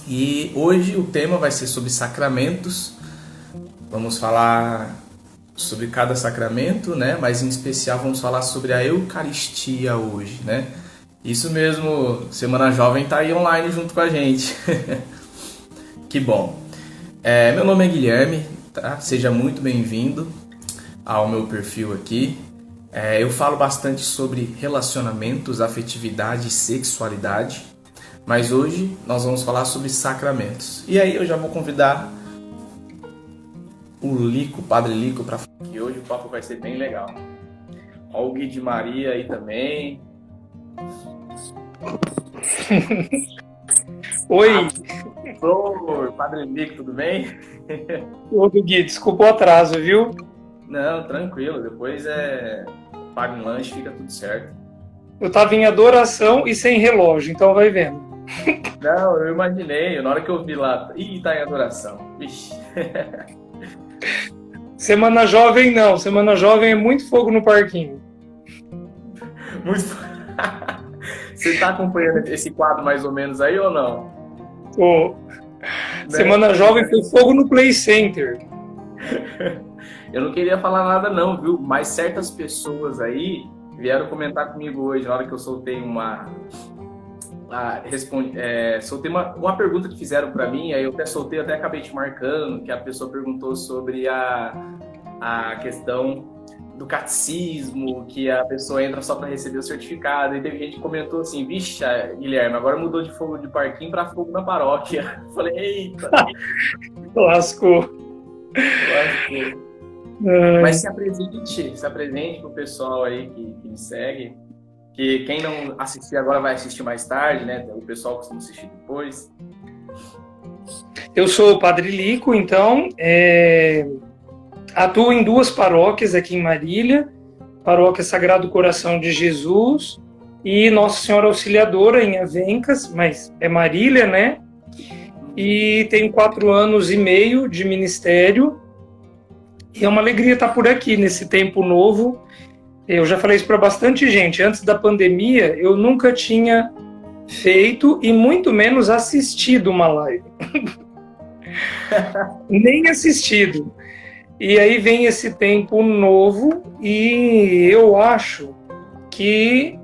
E hoje o tema vai ser sobre sacramentos. Vamos falar sobre cada sacramento, né? Mas em especial vamos falar sobre a Eucaristia hoje, né? Isso mesmo, Semana Jovem tá aí online junto com a gente. Que bom. Meu nome é Guilherme, tá? Seja muito bem-vindo ao meu perfil aqui. Eu falo bastante sobre relacionamentos, afetividade e sexualidade, mas hoje nós vamos falar sobre sacramentos. E aí eu já vou convidar o Lico, o Padre Lico, para falar que hoje o papo vai ser bem legal. Olha o Gui de Maria aí também. Oi, Pastor, Padre Lico, tudo bem? Gui, desculpa o atraso, viu? Não, tranquilo, depois paga um lanche, fica tudo certo. Eu tava em adoração e sem relógio, então vai vendo. Não, eu imaginei, na hora que eu vi lá, tá em adoração. Vixe. Semana Jovem não, Semana Jovem é muito fogo no parquinho. Muito... Você tá acompanhando esse quadro mais ou menos aí ou não? Ô, Né? Semana Jovem foi fogo no Play Center. Eu não queria falar nada não, viu? Mas certas pessoas aí vieram comentar comigo hoje, na hora que eu soltei soltei uma pergunta que fizeram para mim, aí eu até soltei, até acabei te marcando, que a pessoa perguntou sobre a questão do catecismo, que a pessoa entra só para receber o certificado, e teve gente que comentou assim, vixe, Guilherme, agora mudou de fogo de parquinho para fogo na paróquia. Eu falei, eita, Lascou. lascou. Mas se apresente pro pessoal aí que me segue, que quem não assistir agora vai assistir mais tarde, né? O pessoal costuma assistir depois. Eu sou o Padre Lico, então atuo em duas paróquias aqui em Marília, Paróquia Sagrado Coração de Jesus e Nossa Senhora Auxiliadora em Avencas, mas é Marília, né? E tenho 4 anos e meio de ministério. E é uma alegria estar por aqui nesse tempo novo. Eu já falei isso para bastante gente. Antes da pandemia, eu nunca tinha feito e muito menos assistido uma live. Nem assistido. E aí vem esse tempo novo e eu acho que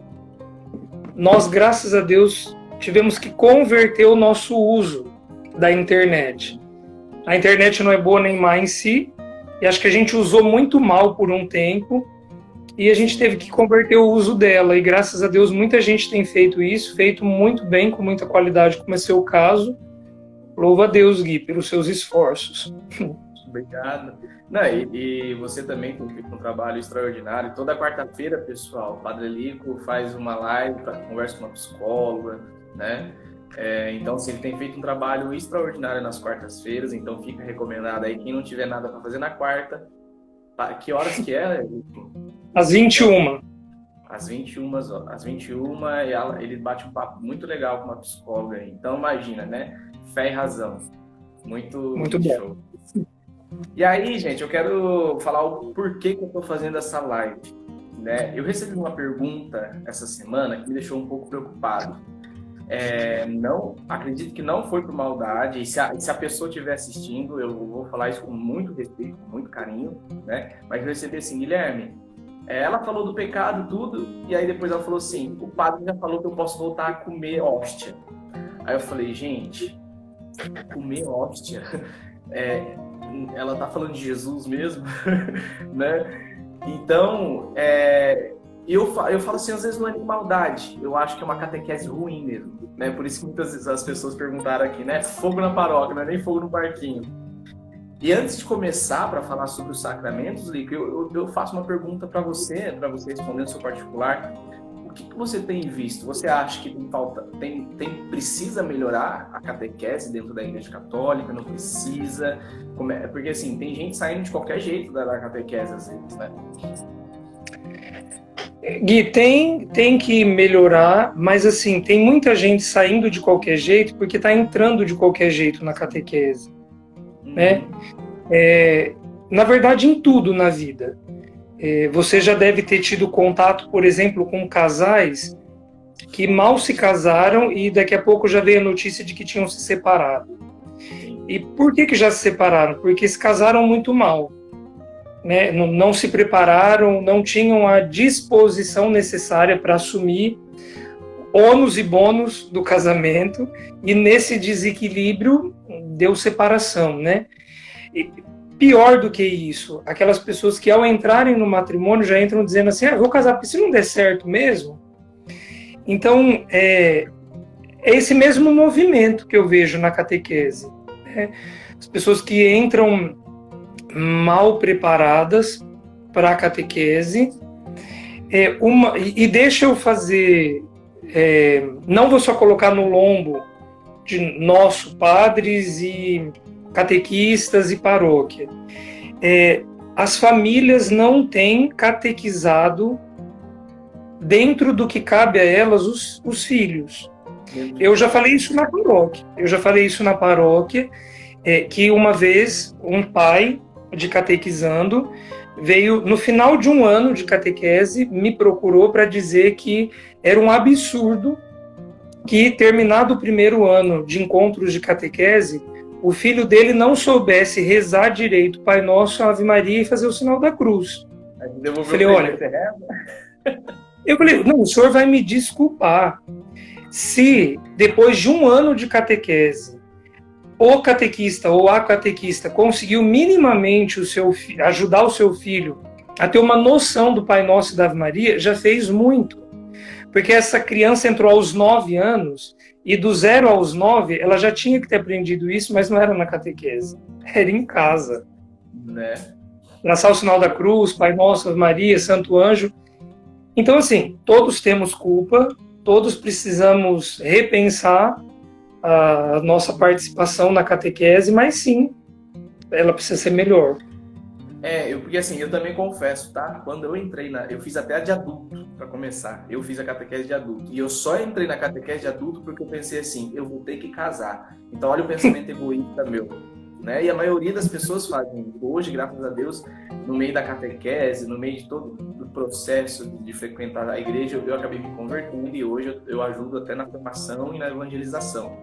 nós, graças a Deus, tivemos que converter o nosso uso da internet. A internet não é boa nem má em si, e acho que a gente usou muito mal por um tempo, e a gente teve que converter o uso dela, e graças a Deus muita gente tem feito isso, feito muito bem, com muita qualidade, como é seu caso. Louva a Deus, Gui, pelos seus esforços. Obrigado. Não, e você também tem feito um trabalho extraordinário. Toda quarta-feira, pessoal, o Padre Lico faz uma live, conversa com uma psicóloga, né? Então, assim, ele tem feito um trabalho extraordinário nas quartas-feiras, então fica recomendado aí, quem não tiver nada para fazer na quarta, que horas que é, Lico? Às 21. Às 21, às 21 ele bate um papo muito legal com uma psicóloga aí. Então, imagina, né? Fé e razão. Muito Muito bom. show. E aí, gente, eu quero falar o porquê que eu estou fazendo essa live, né? Eu recebi uma pergunta essa semana que me deixou um pouco preocupado. Não, acredito que não foi por maldade, e se a pessoa estiver assistindo, eu vou falar isso com muito respeito, com muito carinho, né? Mas eu recebi assim, Guilherme, ela falou do pecado, tudo, e aí depois ela falou assim, o padre já falou que eu posso voltar a comer hóstia. Aí eu falei, gente, comer hóstia? Ela tá falando de Jesus mesmo, né? Então, eu falo assim, às vezes não é nem maldade, eu acho que é uma catequese ruim mesmo, né? Por isso que muitas vezes as pessoas perguntaram aqui, né? Fogo na paróquia, não é nem fogo no parquinho. E antes de começar para falar sobre os sacramentos, Lico, eu faço uma pergunta para você responder no seu particular. O que você tem visto? Você acha que precisa melhorar a catequese dentro da Igreja Católica? Não precisa? Porque assim, tem gente saindo de qualquer jeito da catequese às vezes, né? Gui, tem que melhorar, mas assim, tem muita gente saindo de qualquer jeito porque está entrando de qualquer jeito na catequese, né? Na verdade, em tudo na vida. Você já deve ter tido contato, por exemplo, com casais que mal se casaram e daqui a pouco já veio a notícia de que tinham se separado. E por que já se separaram? Porque se casaram muito mal, né? Não se prepararam, não tinham a disposição necessária para assumir ônus e bônus do casamento, e nesse desequilíbrio deu separação, né? E pior do que isso, aquelas pessoas que ao entrarem no matrimônio já entram dizendo assim, vou casar porque se não der certo mesmo. Então, é esse mesmo movimento que eu vejo na catequese, né? As pessoas que entram mal preparadas para a catequese, e deixa eu fazer, não vou só colocar no lombo de nosso, padres e catequistas e paróquia. As famílias não têm catequizado dentro do que cabe a elas os filhos. Eu já falei isso na paróquia. Que uma vez um pai de catequizando veio, no final de um ano de catequese, me procurou para dizer que era um absurdo que, terminado o primeiro ano de encontros de catequese, o filho dele não soubesse rezar direito Pai Nosso, Ave Maria e fazer o sinal da cruz. Eu falei, olha, não, o senhor vai me desculpar. Se depois de um ano de catequese, o catequista ou a catequista conseguiu minimamente ajudar o seu filho a ter uma noção do Pai Nosso e da Ave Maria, já fez muito. Porque essa criança entrou aos 9 anos e do 0 aos 9 ela já tinha que ter aprendido isso, mas não era na catequese, era em casa. Né? Traçar o sinal da cruz, Pai Nosso, Ave Maria, Santo Anjo. Então, assim, todos temos culpa, todos precisamos repensar a nossa participação na catequese, mas sim, ela precisa ser melhor. Porque assim, eu também confesso, tá? Quando eu entrei eu fiz até a de adulto, para começar. Eu fiz a catequese de adulto. E eu só entrei na catequese de adulto porque eu pensei assim, eu vou ter que casar. Então, olha o pensamento egoísta meu. Né? E a maioria das pessoas fazem. Hoje, graças a Deus, no meio da catequese, no meio de todo o processo de frequentar a igreja, eu acabei me convertendo e hoje eu ajudo até na formação e na evangelização.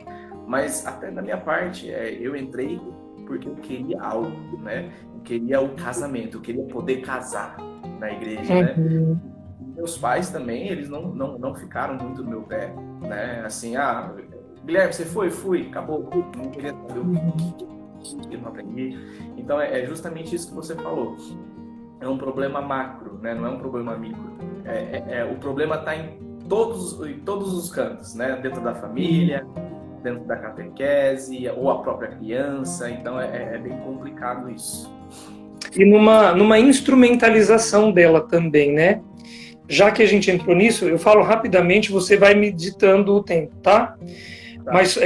Mas até da minha parte, eu entrei porque eu queria algo, né? Eu queria o casamento, eu queria poder casar na igreja, né? Meus pais também, eles não ficaram muito no meu pé, né? Assim, Guilherme, você foi? Fui, acabou. Não queria saber o que eu não aprendi. Então, é justamente isso que você falou. É um problema macro, né? Não é um problema micro. O problema está em todos os cantos, né? Dentro da família, dentro da catequese, ou a própria criança. Então, é bem complicado isso. E numa instrumentalização dela também, né? Já que a gente entrou nisso, eu falo rapidamente, você vai me ditando o tempo, tá? Mas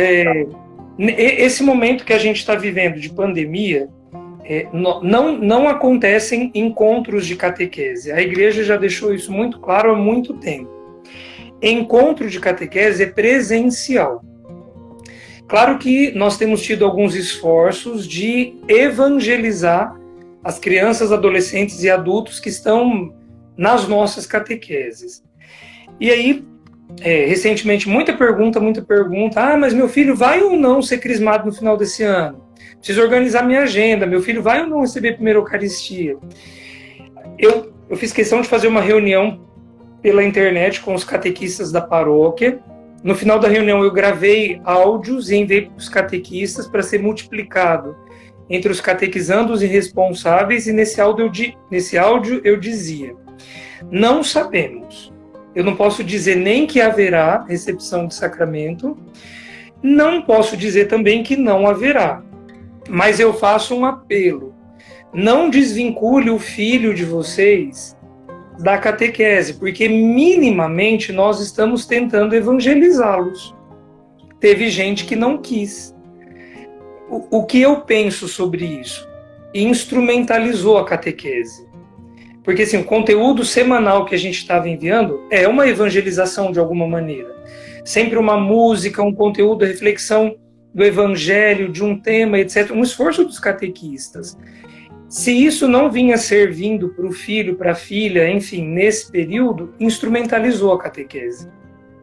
esse momento que a gente está vivendo de pandemia, não acontecem encontros de catequese. A igreja já deixou isso muito claro há muito tempo. Encontro de catequese é presencial. Claro que nós temos tido alguns esforços de evangelizar as crianças, adolescentes e adultos que estão nas nossas catequeses. E aí, recentemente, muita pergunta, mas meu filho vai ou não ser crismado no final desse ano? Preciso organizar minha agenda, meu filho vai ou não receber a primeira Eucaristia? Eu fiz questão de fazer uma reunião pela internet com os catequistas da paróquia. No final da reunião eu gravei áudios e enviei para os catequistas para ser multiplicado entre os catequizandos e responsáveis, e nesse áudio eu dizia: não sabemos. Eu não posso dizer nem que haverá recepção de sacramento, não posso dizer também que não haverá. Mas eu faço um apelo: não desvincule o filho de vocês da catequese, porque minimamente nós estamos tentando evangelizá-los. Teve gente que não quis. O que eu penso sobre isso? Instrumentalizou a catequese. Porque assim, o conteúdo semanal que a gente estava enviando é uma evangelização de alguma maneira. Sempre uma música, um conteúdo, reflexão do evangelho, de um tema, etc. Um esforço dos catequistas. Se isso não vinha servindo para o filho, para a filha, enfim, nesse período, instrumentalizou a catequese.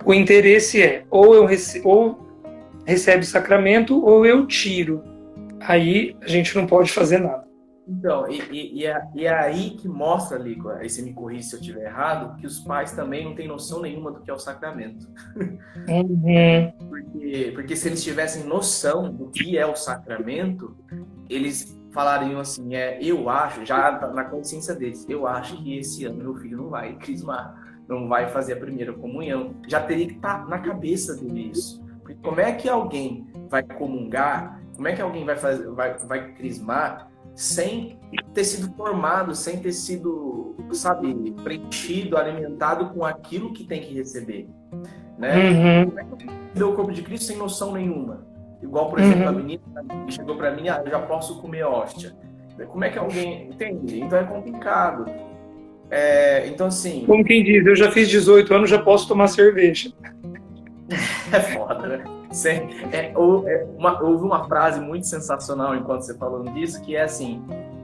O interesse é ou recebe sacramento ou eu tiro. Aí a gente não pode fazer nada. Então, é aí que mostra, Lico, aí você me corrige se eu estiver errado, que os pais também não têm noção nenhuma do que é o sacramento. Uhum. Porque se eles tivessem noção do que é o sacramento, eles falariam assim, eu acho, já na consciência deles, eu acho que esse ano meu filho não vai crismar, não vai fazer a primeira comunhão. Já teria que estar na cabeça dele isso. Porque como é que alguém vai comungar, como é que alguém vai crismar sem ter sido formado, sem ter sido, sabe, preenchido, alimentado com aquilo que tem que receber, né? Uhum. Como é que eu deu o corpo de Cristo sem noção nenhuma? Igual, por exemplo, a menina que chegou para mim, eu já posso comer hóstia. Como é que alguém entende? Então é complicado. Então, assim... Como quem diz, eu já fiz 18 anos, já posso tomar cerveja. É foda, né? Houve uma frase muito sensacional enquanto você falando disso, que é assim,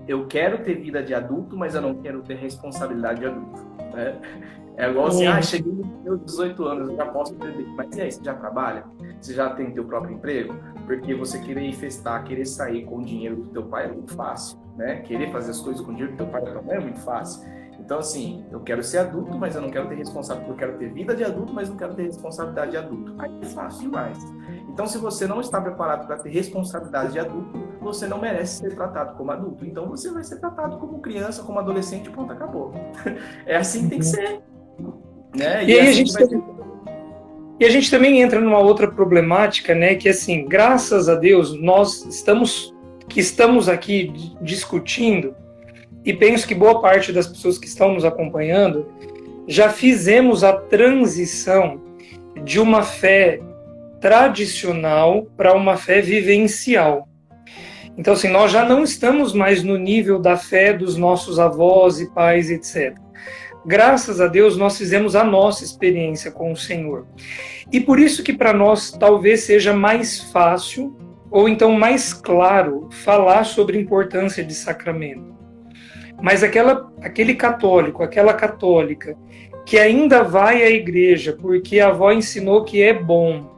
eu quero ter vida de adulto, mas eu não quero ter responsabilidade de adulto, né? É igual assim, cheguei nos meus 18 anos, eu já posso beber. Mas e aí, você já trabalha? Você já tem teu próprio emprego? Porque você querer ir festar, querer sair com o dinheiro do teu pai é muito fácil, né? Querer fazer as coisas com o dinheiro do teu pai também é muito fácil. Então, assim, eu quero ser adulto, mas eu não quero ter responsabilidade. Eu quero ter vida de adulto, mas não quero ter responsabilidade de adulto. Aí é fácil demais. Então, se você não está preparado para ter responsabilidade de adulto, você não merece ser tratado como adulto. Então, você vai ser tratado como criança, como adolescente, pronto, acabou. É assim que tem que ser. Né? E aí a gente também entra numa outra problemática, né? Que assim, graças a Deus, nós estamos aqui discutindo, e penso que boa parte das pessoas que estão nos acompanhando já fizemos a transição de uma fé tradicional para uma fé vivencial. Então, assim, nós já não estamos mais no nível da fé dos nossos avós e pais, etc. Graças a Deus, nós fizemos a nossa experiência com o Senhor. E por isso que para nós talvez seja mais fácil, ou então mais claro, falar sobre a importância de sacramento. Mas aquele católico, aquela católica, que ainda vai à igreja porque a avó ensinou que é bom,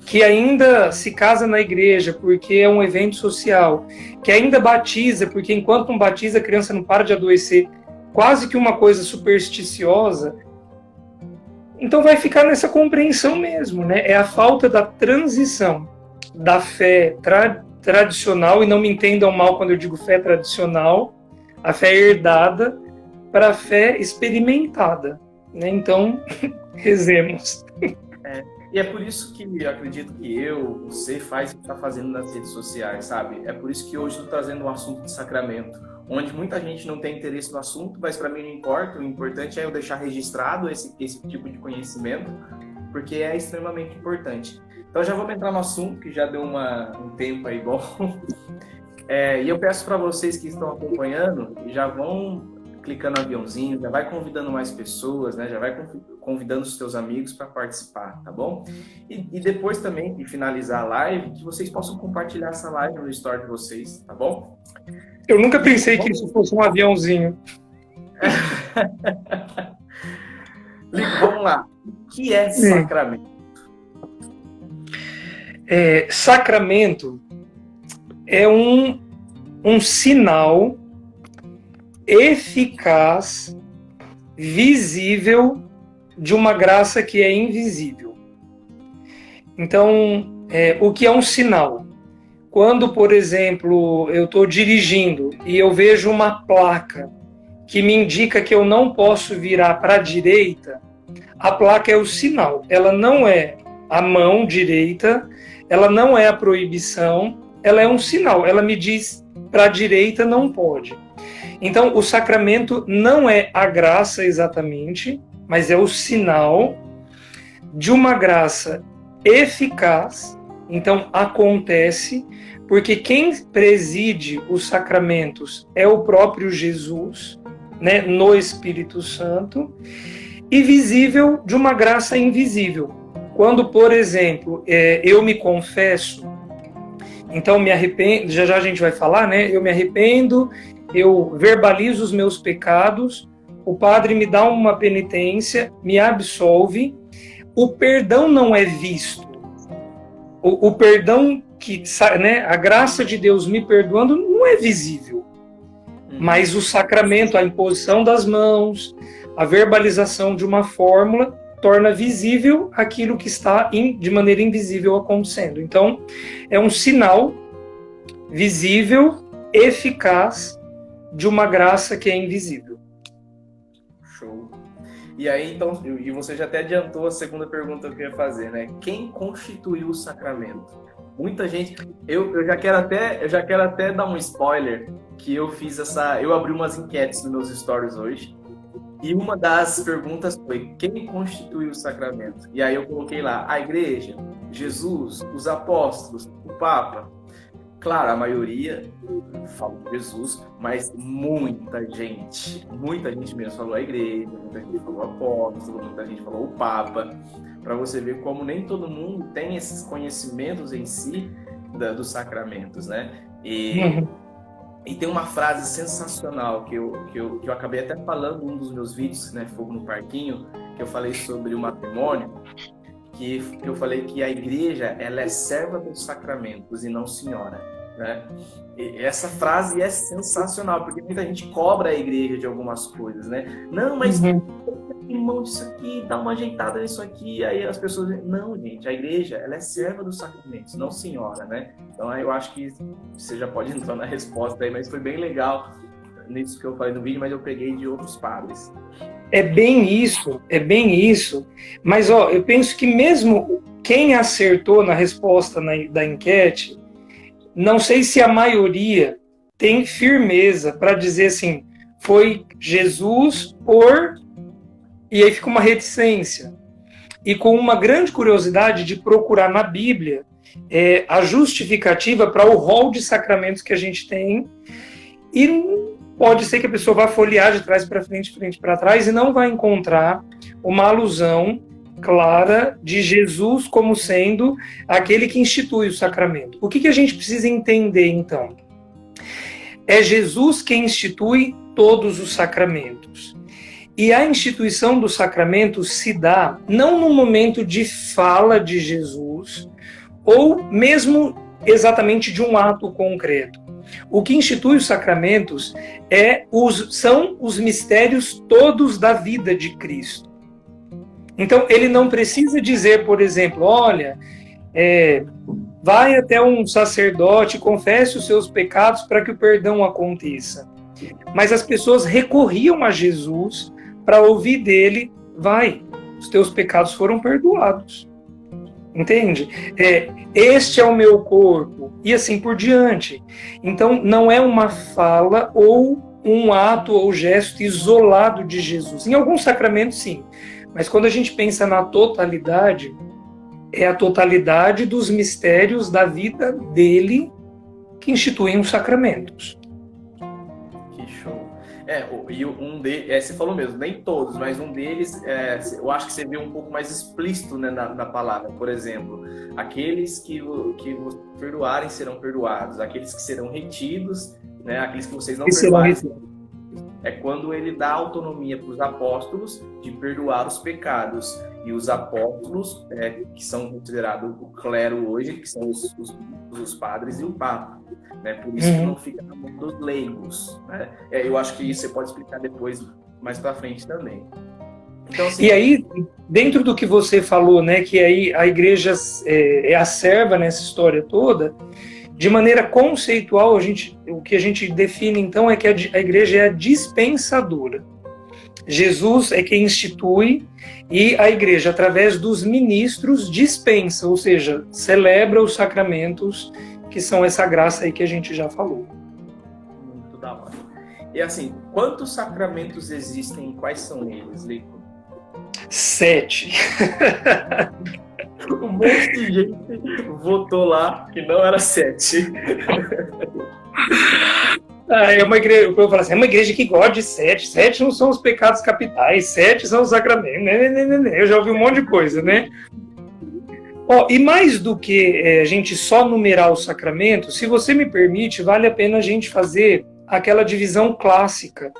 que ainda se casa na igreja porque é um evento social, que ainda batiza, porque enquanto não batiza a criança não para de adoecer, quase que uma coisa supersticiosa, então vai ficar nessa compreensão mesmo, né? É a falta da transição da fé tradicional, e não me entendam mal quando eu digo fé tradicional, a fé herdada para a fé experimentada, né? Então, rezemos. E é por isso que eu acredito que você faz o que está fazendo nas redes sociais, sabe? É por isso que hoje estou trazendo um assunto de sacramento, onde muita gente não tem interesse no assunto, mas para mim não importa. O importante é eu deixar registrado esse tipo de conhecimento, porque é extremamente importante. Então já vamos entrar no assunto, que já deu um tempo aí bom. E eu peço para vocês que estão acompanhando, já vão clicando no aviãozinho, já vai convidando mais pessoas, né? Já vai convidando os seus amigos para participar, tá bom? E depois também, de finalizar a live, que vocês possam compartilhar essa live no story de vocês, tá bom? Eu nunca pensei que isso fosse um aviãozinho. Lico, vamos lá. O que é sacramento? Sacramento é um sinal eficaz, visível, de uma graça que é invisível. Então, o que é um sinal? Quando, por exemplo, eu estou dirigindo e eu vejo uma placa que me indica que eu não posso virar para a direita, a placa é o sinal. Ela não é a mão direita, ela não é a proibição, ela é um sinal. Ela me diz para a direita não pode. Então, o sacramento não é a graça exatamente, mas é o sinal de uma graça eficaz. Então, acontece, porque quem preside os sacramentos é o próprio Jesus, né, no Espírito Santo, e visível de uma graça invisível. Quando, por exemplo, eu me confesso, então me arrependo, já a gente vai falar, né? Eu me arrependo, eu verbalizo os meus pecados, o padre me dá uma penitência, me absolve, o perdão não é visto. O perdão né, a graça de Deus me perdoando não é visível. Mas o sacramento, a imposição das mãos, a verbalização de uma fórmula, torna visível aquilo que está de maneira invisível acontecendo. Então, é um sinal visível, eficaz, de uma graça que é invisível. Show. E aí, então, e você já até adiantou a segunda pergunta que eu ia fazer, né? Quem constituiu o sacramento? Muita gente... Eu já quero até dar um spoiler, que eu abri umas enquetes nos meus stories hoje, e uma das perguntas foi: quem constituiu o sacramento? E aí eu coloquei lá: a igreja, Jesus, os apóstolos, o Papa. Claro, a maioria falou Jesus, mas muita gente mesmo falou a igreja, muita gente falou o apóstolo, muita gente falou o Papa, para você ver como nem todo mundo tem esses conhecimentos em si dos sacramentos, né? E tem uma frase sensacional que eu acabei até falando em um dos meus vídeos, né, Fogo no Parquinho, que eu falei sobre o matrimônio, que eu falei que a igreja, ela é serva dos sacramentos e não senhora, né? E essa frase é sensacional, porque muita gente cobra a igreja de algumas coisas, né? Não, mas mão disso aqui, dá uma ajeitada nisso aqui, aí as pessoas dizem, não, gente, a igreja, ela é serva dos sacramentos, não senhora, né? Então eu acho que você já pode entrar na resposta aí, mas foi bem legal nisso que eu falei no vídeo, mas eu peguei de outros padres. É bem isso, mas eu penso que mesmo quem acertou na resposta da enquete, não sei se a maioria tem firmeza para dizer assim, foi Jesus e aí fica uma reticência. E com uma grande curiosidade de procurar na Bíblia a justificativa para o rol de sacramentos que a gente tem. E pode ser que a pessoa vá folhear de trás para frente, frente para trás, e não vai encontrar uma alusão clara de Jesus como sendo aquele que institui o sacramento. O que a gente precisa entender, então? É Jesus quem institui todos os sacramentos. E a instituição do sacramento se dá não no momento de fala de Jesus, ou mesmo exatamente de um ato concreto. O que institui os sacramentos são os mistérios todos da vida de Cristo. Então, ele não precisa dizer, por exemplo, olha, vai até um sacerdote, confesse os seus pecados para que o perdão aconteça. Mas as pessoas recorriam a Jesus para ouvir dele, vai, os teus pecados foram perdoados. Entende? Este é o meu corpo, e assim por diante. Então, não é uma fala ou um ato ou gesto isolado de Jesus. Em alguns sacramentos, sim. Mas quando a gente pensa na totalidade, é a totalidade dos mistérios da vida dele que instituem os sacramentos. Que show. Você falou mesmo, nem todos, mas um deles, eu acho que você vê um pouco mais explícito, né, na palavra. Por exemplo, aqueles que vos perdoarem serão perdoados, aqueles que serão retidos, né, aqueles que vocês não perdoarem. É quando ele dá autonomia para os apóstolos de perdoar os pecados. E os apóstolos, que são considerados o clero hoje, que são os padres e o Papa. Né? Por isso que não fica na mão dos leigos. Né? Eu acho que isso você pode explicar depois, mais para frente também. Então, assim, e aí, dentro do que você falou, né, que aí a igreja é a serva nessa história toda, de maneira conceitual, o que a gente define, então, é que a igreja é a dispensadora. Jesus é quem institui e a igreja, através dos ministros, dispensa, ou seja, celebra os sacramentos, que são essa graça aí que a gente já falou. Muito da hora. E assim, quantos sacramentos existem e quais são eles, Lico? 7. Um monte de gente votou lá que não era 7. É uma igreja, eu falo assim, é uma igreja que gosta de 7. 7 não são os pecados capitais, 7 são os sacramentos. Eu já ouvi um monte de coisa, né? E mais do que a gente só numerar os sacramentos, se você me permite, vale a pena a gente fazer aquela divisão clássica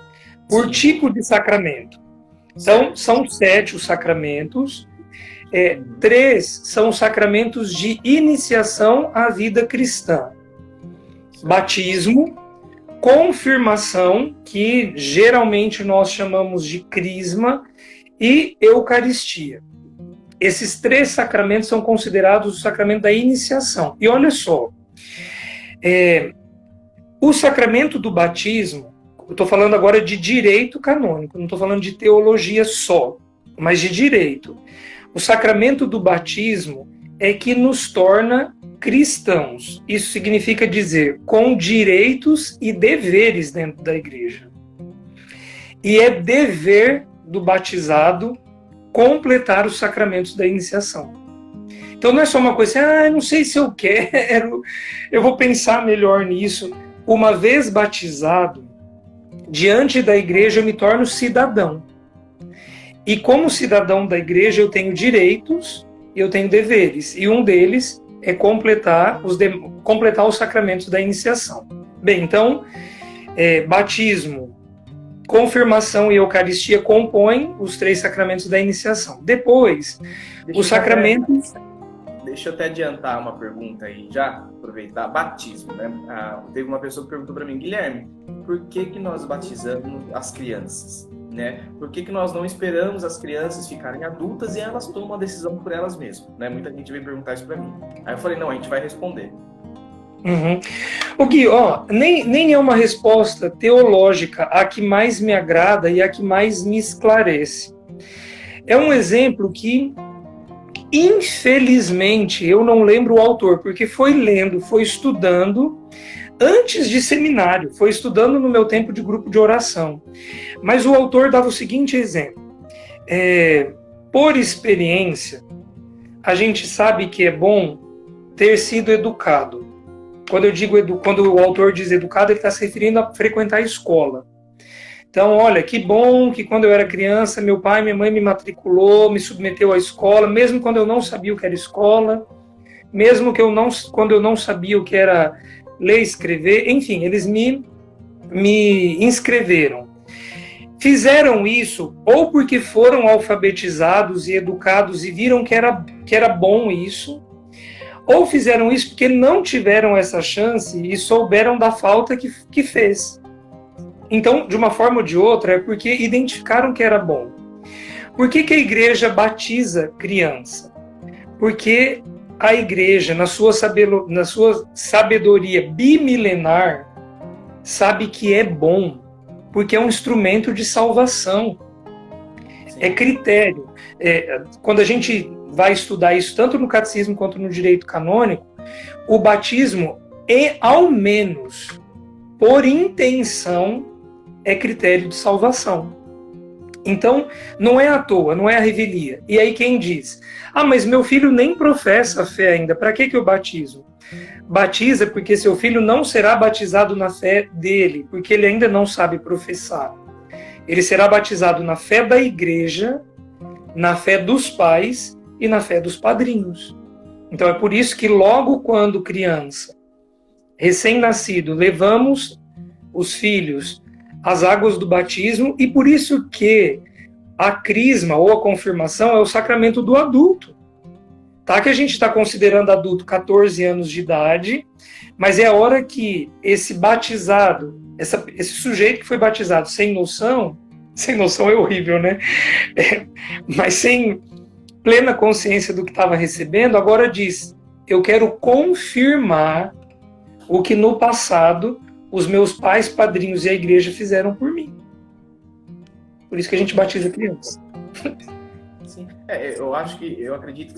por tipo de sacramento. Então, são 7 os sacramentos. 3 são os sacramentos de iniciação à vida cristã: batismo, confirmação, que geralmente nós chamamos de crisma, e eucaristia. Esses 3 sacramentos são considerados o sacramento da iniciação. E olha só, o sacramento do batismo, eu estou falando agora de direito canônico, não estou falando de teologia só, mas de direito. O sacramento do batismo é que nos torna cristãos. Isso significa dizer com direitos e deveres dentro da igreja. E é dever do batizado completar os sacramentos da iniciação. Então não é só uma coisa assim, não sei se eu quero, eu vou pensar melhor nisso. Uma vez batizado, diante da igreja eu me torno cidadão. E como cidadão da igreja eu tenho direitos e eu tenho deveres. E um deles é completar os sacramentos da iniciação. Bem, então, batismo, confirmação e eucaristia compõem os 3 sacramentos da iniciação. Depois, os sacramentos... Deixa eu até adiantar uma pergunta aí, já aproveitar. Batismo, né? Teve uma pessoa que perguntou para mim, Guilherme, por que nós batizamos as crianças? Né? Por que nós não esperamos as crianças ficarem adultas e elas tomam a decisão por elas mesmas? Né? Muita gente veio perguntar isso para mim. Aí eu falei, não, a gente vai responder. O Gui, nem é uma resposta teológica a que mais me agrada e a que mais me esclarece. É um exemplo que, infelizmente, eu não lembro o autor, porque foi lendo, foi estudando antes de seminário, foi estudando no meu tempo de grupo de oração. Mas o autor dava o seguinte exemplo. Por experiência, a gente sabe que é bom ter sido educado. Quando o autor diz educado, ele está se referindo a frequentar a escola. Então, olha, que bom que quando eu era criança, meu pai e minha mãe me matriculou, me submeteu à escola, mesmo quando eu não sabia o que era escola, mesmo quando eu não sabia o que era ler e escrever, enfim, eles me inscreveram. Fizeram isso ou porque foram alfabetizados e educados e viram que era bom isso, ou fizeram isso porque não tiveram essa chance e souberam da falta que fez. Então, de uma forma ou de outra, é porque identificaram que era bom. Por que a igreja batiza criança? Porque a igreja, na sua sabedoria bimilenar, sabe que é bom, porque é um instrumento de salvação. É critério. Quando a gente vai estudar isso, tanto no catecismo quanto no direito canônico, o batismo é, ao menos, por intenção, é critério de salvação. Então, não é à toa, não é a revelia. E aí quem diz, mas meu filho nem professa a fé ainda, para que eu batizo? Batiza porque seu filho não será batizado na fé dele, porque ele ainda não sabe professar. Ele será batizado na fé da igreja, na fé dos pais e na fé dos padrinhos. Então é por isso que logo quando criança, recém-nascido, levamos os filhos às águas do batismo, e por isso que a crisma ou a confirmação é o sacramento do adulto. Tá que a gente está considerando adulto 14 anos de idade, mas é a hora que esse batizado, esse sujeito que foi batizado sem noção é horrível, né? Mas sem plena consciência do que estava recebendo, agora diz, eu quero confirmar o que no passado os meus pais, padrinhos e a igreja fizeram por mim. Por isso que a gente batiza criança. Sim. Eu acredito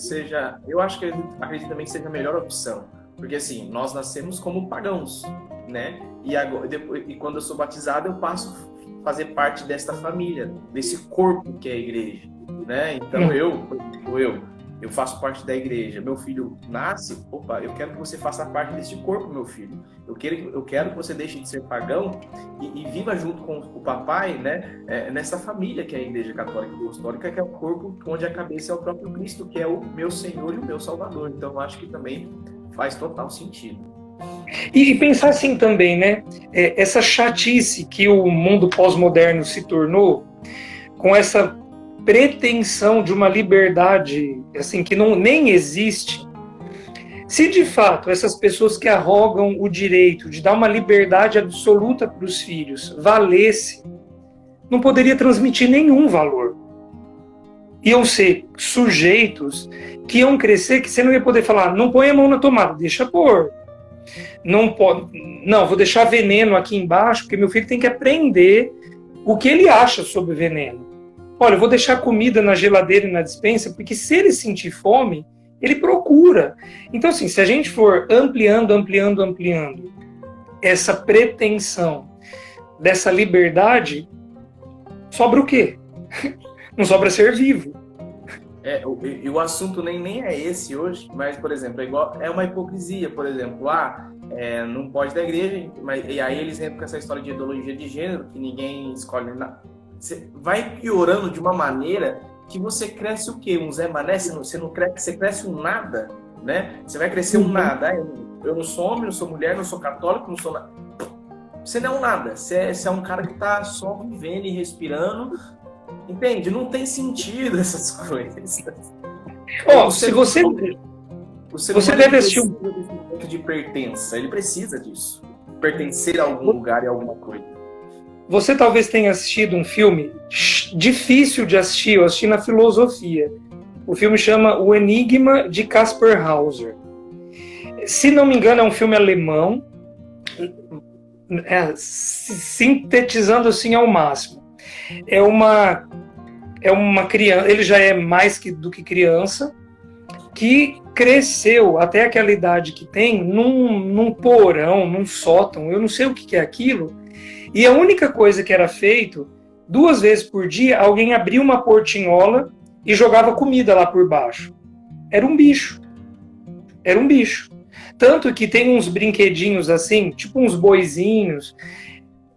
também que seja a melhor opção. Porque assim, nós nascemos como pagãos, né? E quando eu sou batizado, eu passo a fazer parte desta família, desse corpo que é a igreja, né? Então eu faço parte da igreja, meu filho nasce, eu quero que você faça parte desse corpo, meu filho. Eu quero que você deixe de ser pagão e viva junto com o papai, né? Nessa família que é a Igreja Católica e Apostólica, que é o corpo onde a cabeça é o próprio Cristo, que é o meu Senhor e o meu Salvador. Então eu acho que também faz total sentido. E pensar assim também, né? Essa chatice que o mundo pós-moderno se tornou, com essa pretensão de uma liberdade assim que não, nem existe, se de fato essas pessoas que arrogam o direito de dar uma liberdade absoluta para os filhos valesse, não poderia transmitir nenhum valor. Iam ser sujeitos que iam crescer, que você não ia poder falar, não põe a mão na tomada, deixa pôr. Não, vou deixar veneno aqui embaixo, porque meu filho tem que aprender o que ele acha sobre veneno. Olha, eu vou deixar comida na geladeira e na despensa, porque se ele sentir fome, ele procura. Então, assim, se a gente for ampliando essa pretensão dessa liberdade, sobra o quê? Não sobra ser vivo. E o assunto nem é esse hoje, mas, por exemplo, é uma hipocrisia, por exemplo, não pode da igreja, e aí eles entram com essa história de ideologia de gênero, que ninguém escolhe nada. Você vai piorando de uma maneira que você cresce o quê? Um Zé Mané? Você não cresce, você cresce um nada, né? Você vai crescer um nada. Eu não sou homem, não sou mulher, não sou católico, não sou nada. Você não é um nada. Você é um cara que tá só vivendo e respirando. Entende? Não tem sentido essas coisas. Se você deve assistir de pertença, ele precisa disso. Pertencer a algum lugar e a alguma coisa. Você talvez tenha assistido um filme difícil de assistir, eu assisti na filosofia. O filme chama O Enigma de Caspar Hauser. Se não me engano, é um filme alemão, sintetizando assim ao máximo. É uma criança, ele já é mais do que criança, que cresceu até aquela idade que tem num porão, num sótão, eu não sei o que é aquilo, e a única coisa que era feito, 2 vezes por dia, alguém abria uma portinhola e jogava comida lá por baixo. Era um bicho. Tanto que tem uns brinquedinhos assim, tipo uns boizinhos.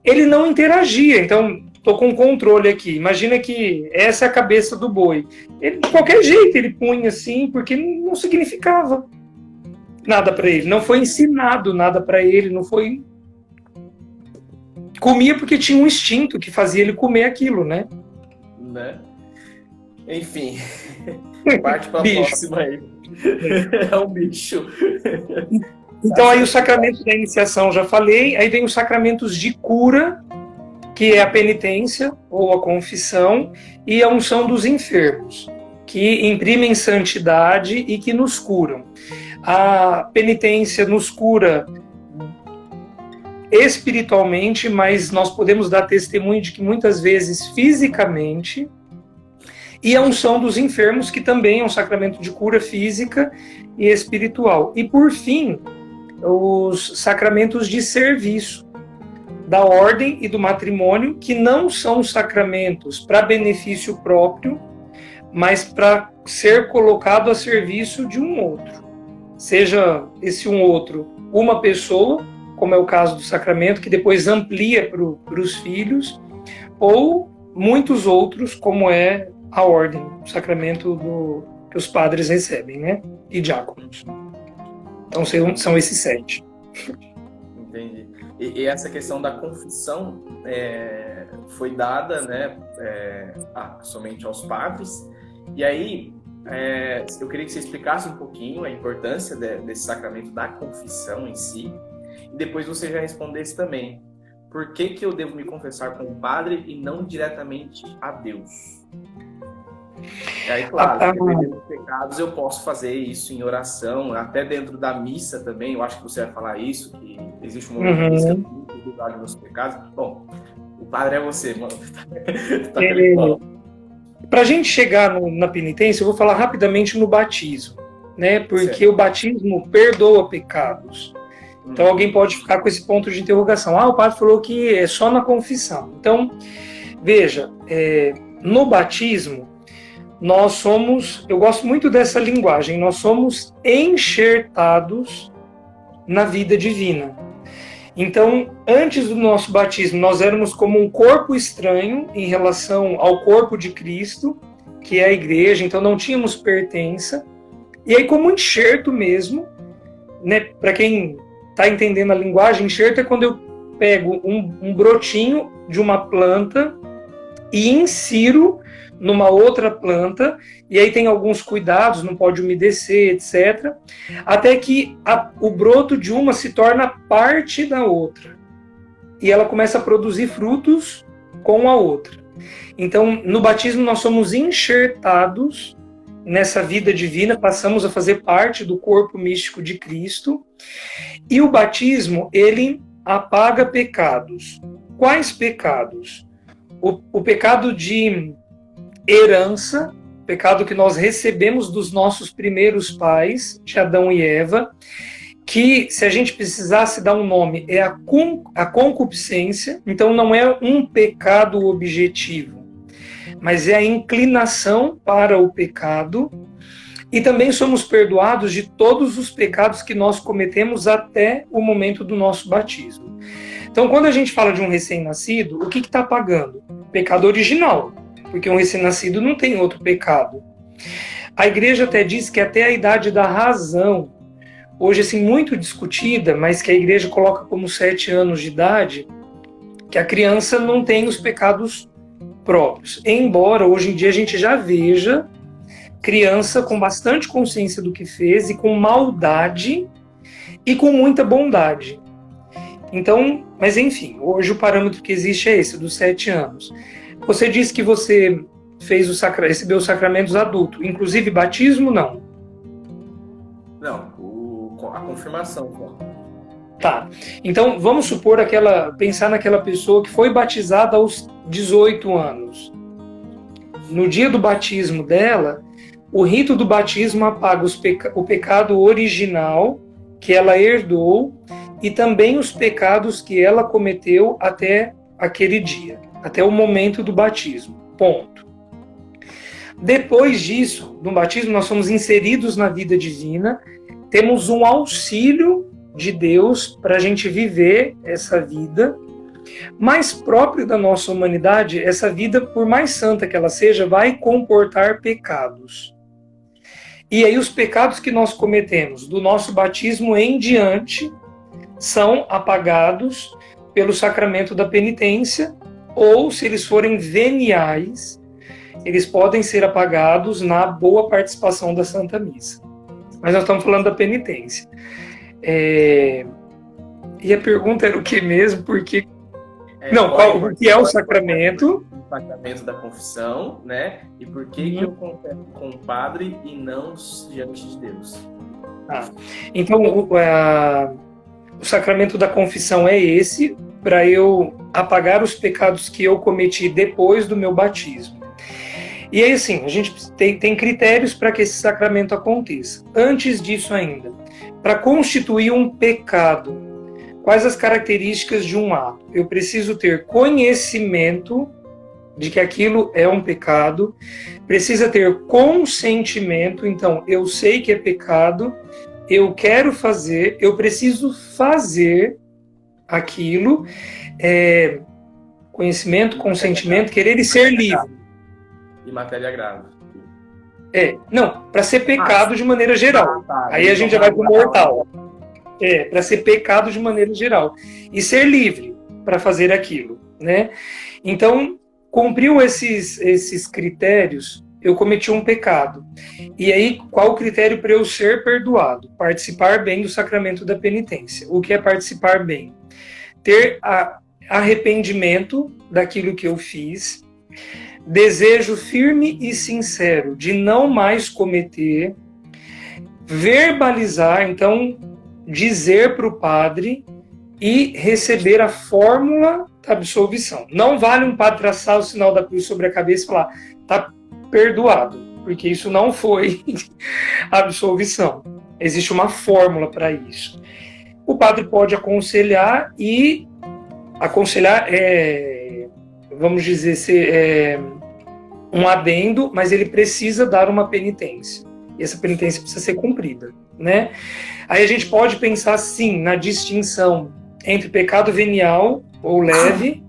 Ele não interagia, então estou com um controle aqui. Imagina que essa é a cabeça do boi. Ele, de qualquer jeito ele punha assim, porque não significava nada para ele. Não foi ensinado nada para ele, não foi... Comia porque tinha um instinto que fazia ele comer aquilo, né? Enfim, parte para a próxima aí. É um bicho. Então aí o sacramento da iniciação já falei, aí vem os sacramentos de cura, que é a penitência ou a confissão, e a unção dos enfermos, que imprimem santidade e que nos curam. A penitência nos cura espiritualmente, mas nós podemos dar testemunho de que muitas vezes fisicamente, e a unção dos enfermos, que também é um sacramento de cura física e espiritual. E por fim, os sacramentos de serviço, da ordem e do matrimônio, que não são sacramentos para benefício próprio, mas para ser colocado a serviço de um outro. Seja esse um outro uma pessoa, como é o caso do sacramento, que depois amplia para os filhos, ou muitos outros, como é a ordem, o sacramento que os padres recebem, né? E diáconos. Então são esses 7. Entendi. E essa questão da confissão foi dada, né, somente aos padres. E aí, eu queria que você explicasse um pouquinho a importância desse sacramento da confissão em si. E depois você já respondesse também. Por que eu devo me confessar com o padre e não diretamente a Deus? E aí, claro, dependendo dos pecados, eu posso fazer isso em oração, até dentro da missa também. Eu acho que você vai falar isso, que existe um momento de missa que eu dos pecados. Bom, o padre é você, mano. Para a gente chegar na penitência, eu vou falar rapidamente no batismo, né? Porque o batismo perdoa pecados. Então alguém pode ficar com esse ponto de interrogação. O padre falou que é só na confissão. Então, veja, no batismo, nós somos, eu gosto muito dessa linguagem, nós somos enxertados na vida divina. Então, antes do nosso batismo, nós éramos como um corpo estranho em relação ao corpo de Cristo, que é a igreja, então não tínhamos pertença. E aí, como enxerto mesmo, né, para quem está entendendo a linguagem, enxerto é quando eu pego um brotinho de uma planta e insiro numa outra planta, e aí tem alguns cuidados, não pode umedecer, etc., até que o broto de uma se torna parte da outra. E ela começa a produzir frutos com a outra. Então, no batismo, nós somos enxertados nessa vida divina, passamos a fazer parte do corpo místico de Cristo. E o batismo, ele apaga pecados. Quais pecados? O pecado de herança, pecado que nós recebemos dos nossos primeiros pais, de Adão e Eva, que, se a gente precisasse dar um nome, é a concupiscência. Então, não é um pecado objetivo, mas é a inclinação para o pecado. E também somos perdoados de todos os pecados que nós cometemos até o momento do nosso batismo. Então, quando a gente fala de um recém-nascido, o que está pagando? Pecado original, porque um recém-nascido não tem outro pecado. A igreja até diz que até a idade da razão, hoje assim muito discutida, mas que a igreja coloca como 7 anos de idade, que a criança não tem os pecados próprios. Embora hoje em dia a gente já veja criança com bastante consciência do que fez e com maldade e com muita bondade. Então, mas enfim, hoje o parâmetro que existe é esse, dos 7 anos. Você disse que você recebeu os sacramentos adulto, inclusive batismo, não? Não, a confirmação. Tá. Então, vamos supor pensar naquela pessoa que foi batizada aos 18 anos. No dia do batismo dela, o rito do batismo apaga o pecado original que ela herdou e também os pecados que ela cometeu até aquele dia, até o momento do batismo. Ponto. Depois disso, no batismo, nós somos inseridos na vida divina, temos um auxílio de Deus para a gente viver essa vida, mas próprio da nossa humanidade, essa vida, por mais santa que ela seja, vai comportar pecados. E aí os pecados que nós cometemos do nosso batismo em diante são apagados pelo sacramento da penitência, ou, se eles forem veniais, eles podem ser apagados na boa participação da Santa Missa. Mas nós estamos falando da penitência. E a pergunta era o que mesmo? Porque... o que é o sacramento? O sacramento da confissão, né? E por que eu confesso com o padre e não diante de Deus? Então, o sacramento da confissão é esse, para eu apagar os pecados que eu cometi depois do meu batismo. E aí, assim, a gente tem critérios para que esse sacramento aconteça. Antes disso ainda, para constituir um pecado, quais as características de um ato? Eu preciso ter conhecimento de que aquilo é um pecado, precisa ter consentimento, então eu sei que é pecado, eu quero fazer, eu preciso fazer aquilo, conhecimento, consentimento, querer e ser livre. E matéria grave. Para ser pecado de maneira geral. Aí a gente já vai para o mortal. Para ser pecado de maneira geral. E ser livre para fazer aquilo, né? Então, cumpriu esses critérios, eu cometi um pecado. E aí, qual o critério para eu ser perdoado? Participar bem do sacramento da penitência. O que é participar bem? Ter arrependimento daquilo que eu fiz, desejo firme e sincero de não mais cometer, verbalizar, então, dizer para o padre e receber a fórmula da absolvição. Não vale um padre traçar o sinal da cruz sobre a cabeça e falar, está perdoado, porque isso não foi absolvição. Existe uma fórmula para isso. O padre pode aconselhar e aconselhar vamos dizer, um adendo, mas ele precisa dar uma penitência. E essa penitência precisa ser cumprida, né? Aí a gente pode pensar, sim, na distinção entre pecado venial ou leve,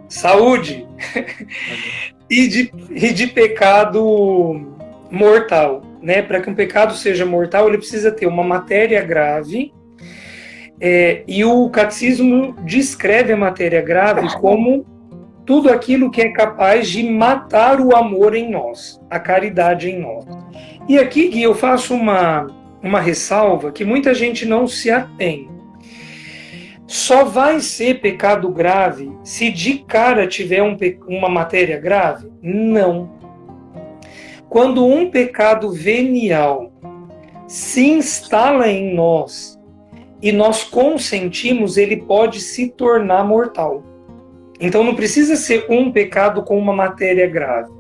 saúde, e de pecado mortal, né? Para que um pecado seja mortal, ele precisa ter uma matéria grave, e o catecismo descreve a matéria grave como tudo aquilo que é capaz de matar o amor em nós, a caridade em nós. E aqui, Gui, eu faço uma ressalva que muita gente não se atém. Só vai ser pecado grave se de cara tiver uma matéria grave? Não. Quando um pecado venial se instala em nós e nós consentimos, ele pode se tornar mortal. Então não precisa ser um pecado com uma matéria grave.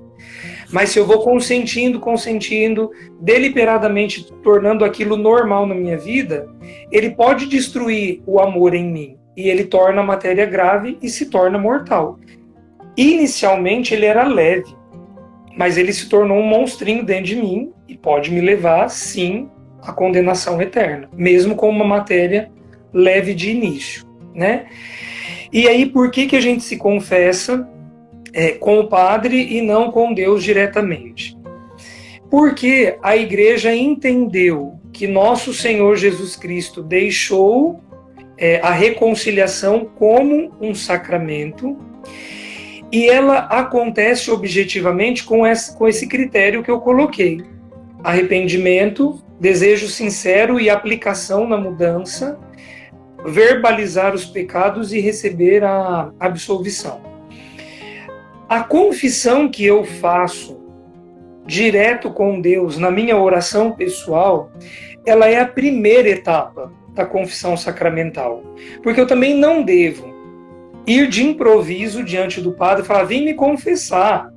Mas se eu vou consentindo, deliberadamente tornando aquilo normal na minha vida, ele pode destruir o amor em mim. E ele torna a matéria grave e se torna mortal. Inicialmente ele era leve, mas ele se tornou um monstrinho dentro de mim e pode me levar, sim, à condenação eterna, mesmo com uma matéria leve de início, né? E aí, por que a gente se confessa com o padre e não com Deus diretamente? Porque a igreja entendeu que nosso Senhor Jesus Cristo deixou a reconciliação como um sacramento e ela acontece objetivamente com esse critério que eu coloquei. Arrependimento, desejo sincero e aplicação na mudança, verbalizar os pecados e receber a absolvição. A confissão que eu faço direto com Deus na minha oração pessoal, ela é a primeira etapa da confissão sacramental. Porque eu também não devo ir de improviso diante do padre e falar, vem me confessar.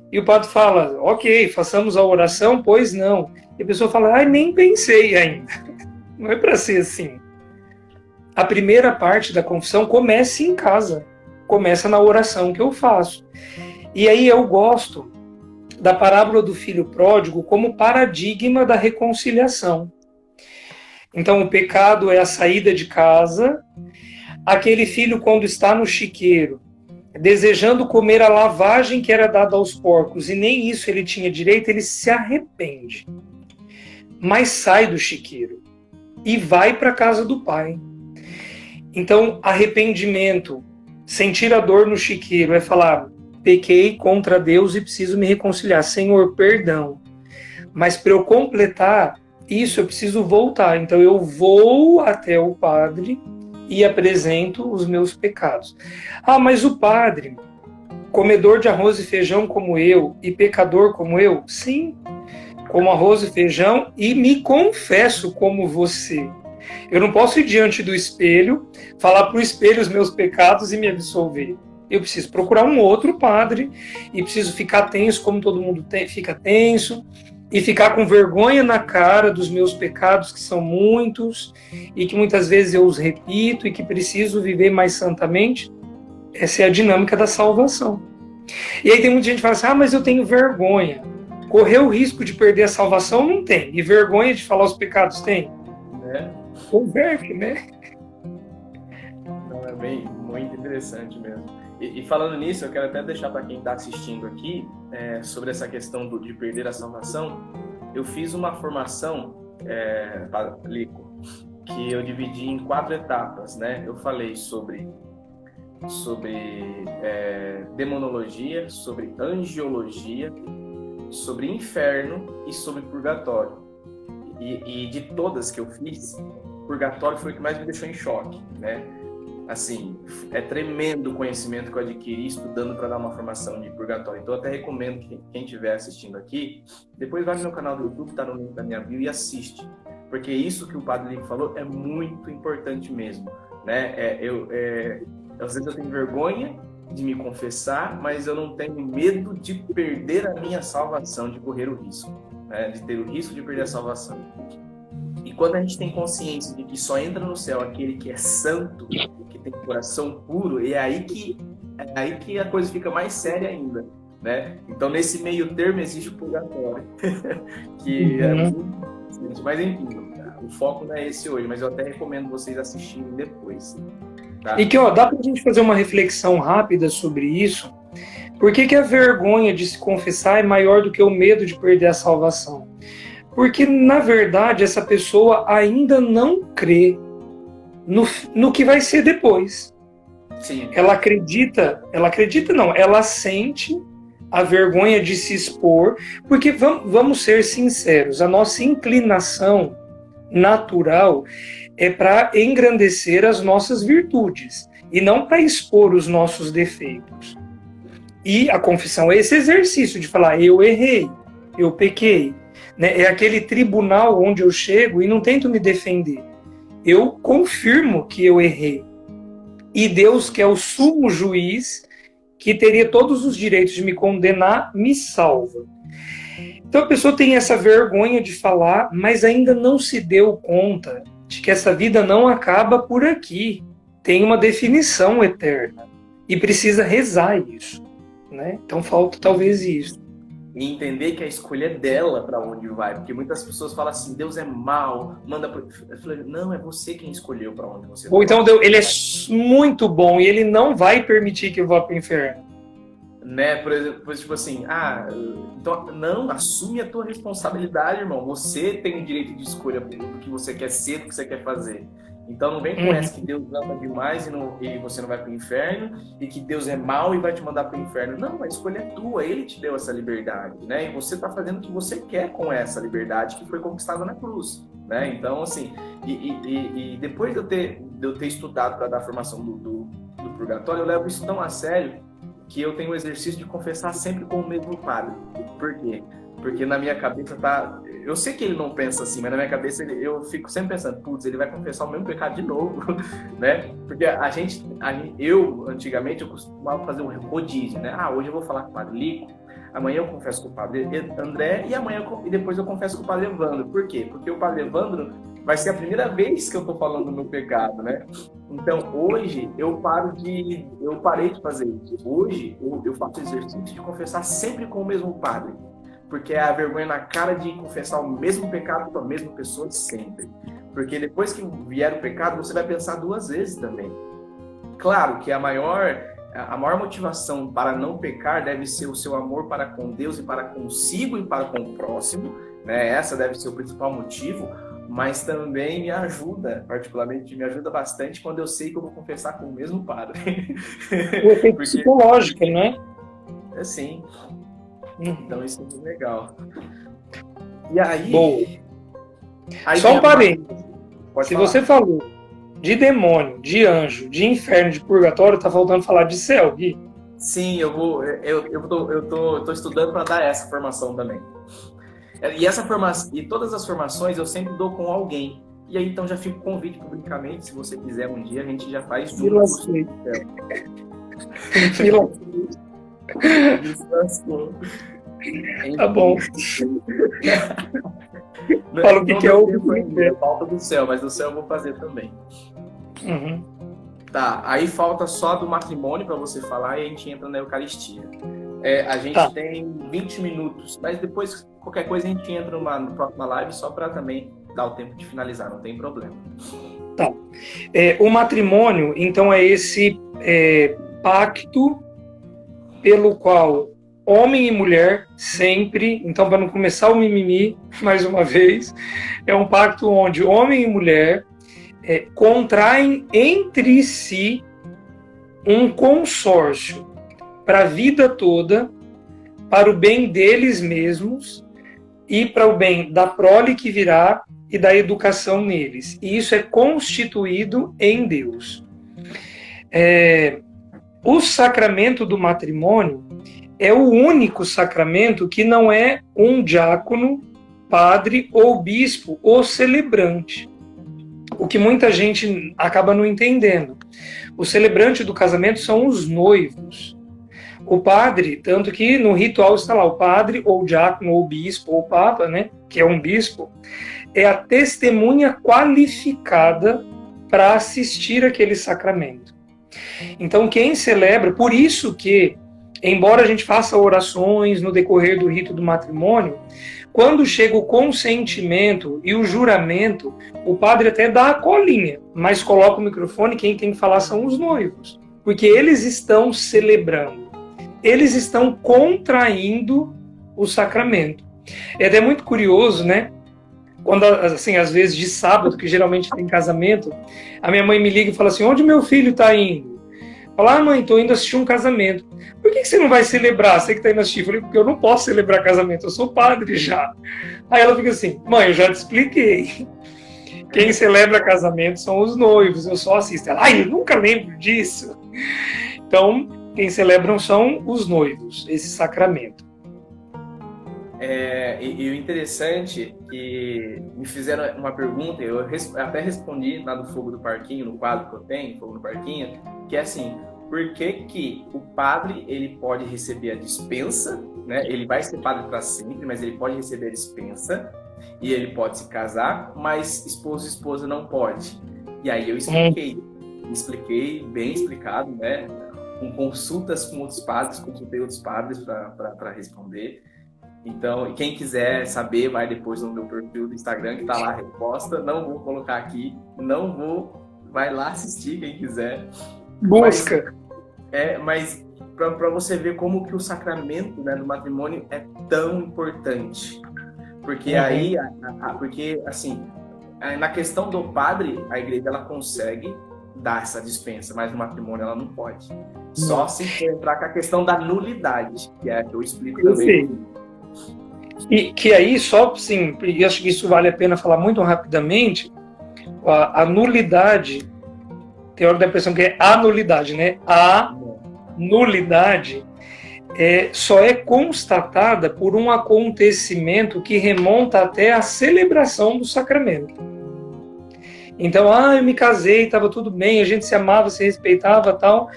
E o padre fala, ok, façamos a oração, pois não. E a pessoa fala, nem pensei ainda. Não é para ser assim. A primeira parte da confissão começa em casa, começa na oração que eu faço. E aí eu gosto da parábola do filho pródigo como paradigma da reconciliação. Então o pecado é a saída de casa, aquele filho quando está no chiqueiro, desejando comer a lavagem que era dada aos porcos, e nem isso ele tinha direito, ele se arrepende, mas sai do chiqueiro e vai para a casa do pai. Então, arrependimento, sentir a dor no chiqueiro, é falar, pequei contra Deus e preciso me reconciliar. Senhor, perdão. Mas para eu completar isso, eu preciso voltar. Então, eu vou até o padre e apresento os meus pecados. Mas o padre, comedor de arroz e feijão como eu e pecador como eu? Sim, como arroz e feijão e me confesso como você. Eu não posso ir diante do espelho, falar para o espelho os meus pecados e me absolver. Eu preciso procurar um outro padre e preciso ficar tenso como todo mundo fica tenso e ficar com vergonha na cara dos meus pecados, que são muitos e que muitas vezes eu os repito e que preciso viver mais santamente. Essa é a dinâmica da salvação. E aí tem muita gente que fala assim, mas eu tenho vergonha. Correr o risco de perder a salvação não tem. E vergonha de falar os pecados tem? Converte, né? Não, é muito interessante mesmo. E falando nisso, eu quero até deixar para quem está assistindo aqui, sobre essa questão de perder a salvação. Eu fiz uma formação, Lico, que eu dividi em 4 etapas, né? Eu falei sobre demonologia, sobre angiologia, sobre inferno e sobre purgatório. E de todas que eu fiz, purgatório foi o que mais me deixou em choque, né? Assim, é tremendo o conhecimento que eu adquiri estudando para dar uma formação de purgatório. Então, eu até recomendo que quem estiver assistindo aqui, depois vai no meu canal do YouTube, está no link da minha bio, e assiste. Porque isso que o Padre Lico falou é muito importante mesmo, né? Às vezes eu tenho vergonha de me confessar, mas eu não tenho medo de perder a minha salvação, de correr o risco, né? De ter o risco de perder a salvação. E quando a gente tem consciência de que só entra no céu aquele que é santo, que tem coração puro, é aí que a coisa fica mais séria ainda, né? Então, nesse meio termo existe o purgatório, que é muito interessante. Mas, enfim, o foco não é esse hoje, mas eu até recomendo vocês assistirem depois. Tá? E que, dá pra gente fazer uma reflexão rápida sobre isso. Por que a vergonha de se confessar é maior do que o medo de perder a salvação? Porque, na verdade, essa pessoa ainda não crê no que vai ser depois. Sim. Ela acredita não, ela sente a vergonha de se expor, porque vamos ser sinceros, a nossa inclinação natural é para engrandecer as nossas virtudes e não para expor os nossos defeitos. E a confissão é esse exercício de falar, eu errei, eu pequei. Né? É aquele tribunal onde eu chego e não tento me defender. Eu confirmo que eu errei. E Deus, que é o sumo juiz, que teria todos os direitos de me condenar, me salva. Então a pessoa tem essa vergonha de falar, mas ainda não se deu conta de que essa vida não acaba por aqui. Tem uma definição eterna. E precisa rezar isso. Né? Então falta talvez isso. E entender que a escolha é dela para onde vai. Porque muitas pessoas falam assim, Deus é mau, manda pro... Eu falei, não, é você quem escolheu para onde você vai. Ou então Deus, ele é muito bom e ele não vai permitir que eu vá para o inferno. Né? Por exemplo, tipo assim, então, não, assume a tua responsabilidade, irmão. Você tem o direito de escolha do que você quer ser, do que você quer fazer. Então não vem com essa que Deus ama demais e você não vai para o inferno, e que Deus é mau e vai te mandar para o inferno. Não, a escolha é tua, ele te deu essa liberdade, né? E você está fazendo o que você quer com essa liberdade que foi conquistada na cruz, né? Então, assim, e depois de eu ter estudado para dar a formação do purgatório, eu levo isso tão a sério que eu tenho o exercício de confessar sempre com o mesmo padre. Por quê? Porque na minha cabeça tá... Eu sei que ele não pensa assim, mas na minha cabeça eu fico sempre pensando, putz, ele vai confessar o mesmo pecado de novo, né? Porque eu, antigamente, eu costumava fazer um rodízio, né? Hoje eu vou falar com o padre Lico, amanhã eu confesso com o padre André e depois eu confesso com o padre Evandro. Por quê? Porque o padre Evandro vai ser a primeira vez que eu tô falando do meu pecado, né? Então, hoje, eu parei de fazer isso. Hoje, eu faço o exercício de confessar sempre com o mesmo padre. Porque é a vergonha na cara de confessar o mesmo pecado com a mesma pessoa sempre. Porque depois que vier o pecado, você vai pensar duas vezes também. Claro que a maior motivação para não pecar deve ser o seu amor para com Deus e para consigo e para com o próximo, né? Essa deve ser o principal motivo, mas também me ajuda, particularmente me ajuda bastante quando eu sei que eu vou confessar com o mesmo padre. O efeito psicológico, né? É sim. Então isso é muito legal. E aí... Boa. Só um parênteses. Se você falou de demônio, de anjo, de inferno, de purgatório, tá faltando falar de céu, Gui. Sim, eu tô estudando para dar essa formação também. E essa formação, e todas as formações eu sempre dou com alguém. E aí então já fica o convite publicamente, se você quiser um dia, a gente já faz junto. Tá bom. Fala o que é o falta do céu, mas do céu eu vou fazer também. Uhum. Tá, aí falta só do matrimônio para você falar e a gente entra na Eucaristia. A gente tem 20 minutos, mas depois qualquer coisa a gente entra numa próxima live só para também dar o tempo de finalizar, não tem problema. Tá. O matrimônio, então, é esse pacto pelo qual homem e mulher sempre, então para não começar o mimimi mais uma vez, é um pacto onde homem e mulher contraem entre si um consórcio para a vida toda, para o bem deles mesmos e para o bem da prole que virá e da educação neles. E isso é constituído em Deus. O sacramento do matrimônio é o único sacramento que não é um diácono, padre ou bispo ou celebrante. O que muita gente acaba não entendendo. O celebrante do casamento são os noivos. O padre, tanto que no ritual está lá, o padre ou o diácono ou o bispo ou o papa, né, que é um bispo, é a testemunha qualificada para assistir aquele sacramento. Então quem celebra, por isso que, embora a gente faça orações no decorrer do rito do matrimônio, quando chega o consentimento e o juramento, o padre até dá a colinha, mas coloca o microfone, quem tem que falar são os noivos, porque eles estão celebrando, eles estão contraindo o sacramento. É até muito curioso, né? Quando, assim, às vezes de sábado, que geralmente tem casamento, a minha mãe me liga e fala assim, onde meu filho está indo? Fala, mãe, tô indo assistir um casamento. Por que você não vai celebrar? Você que tá indo assistir. Eu falei, porque eu não posso celebrar casamento, eu sou padre já. Aí ela fica assim, mãe, eu já te expliquei. Quem celebra casamento são os noivos, eu só assisto. Ela, eu nunca lembro disso. Então, quem celebram são os noivos, esse sacramento. E o interessante é que me fizeram uma pergunta, eu até respondi lá no Fogo do Parquinho, no quadro que eu tenho, Fogo no Parquinho, que é assim, por que o padre ele pode receber a dispensa, né? Ele vai ser padre para sempre, mas ele pode receber a dispensa e ele pode se casar, mas esposo e esposa não pode. E aí eu expliquei bem explicado, né? Com consultas com outros padres, consultei outros padres para responder. Então, quem quiser saber, vai depois no meu perfil do Instagram, que tá lá a resposta. Não vou colocar aqui, vai lá assistir quem quiser. Busca. Mas para você ver como que o sacramento, né, do matrimônio é tão importante. Porque porque assim, na questão do padre, a igreja ela consegue dar essa dispensa, mas no matrimônio ela não pode. Só se for entrar com a questão da nulidade, que é a que eu explico também. E que aí, só sim, e acho que isso vale a pena falar muito rapidamente, a nulidade, tem hora da impressão que é a nulidade, né? A nulidade só é constatada por um acontecimento que remonta até a celebração do sacramento. Então, eu me casei, estava tudo bem, a gente se amava, se respeitava, tal.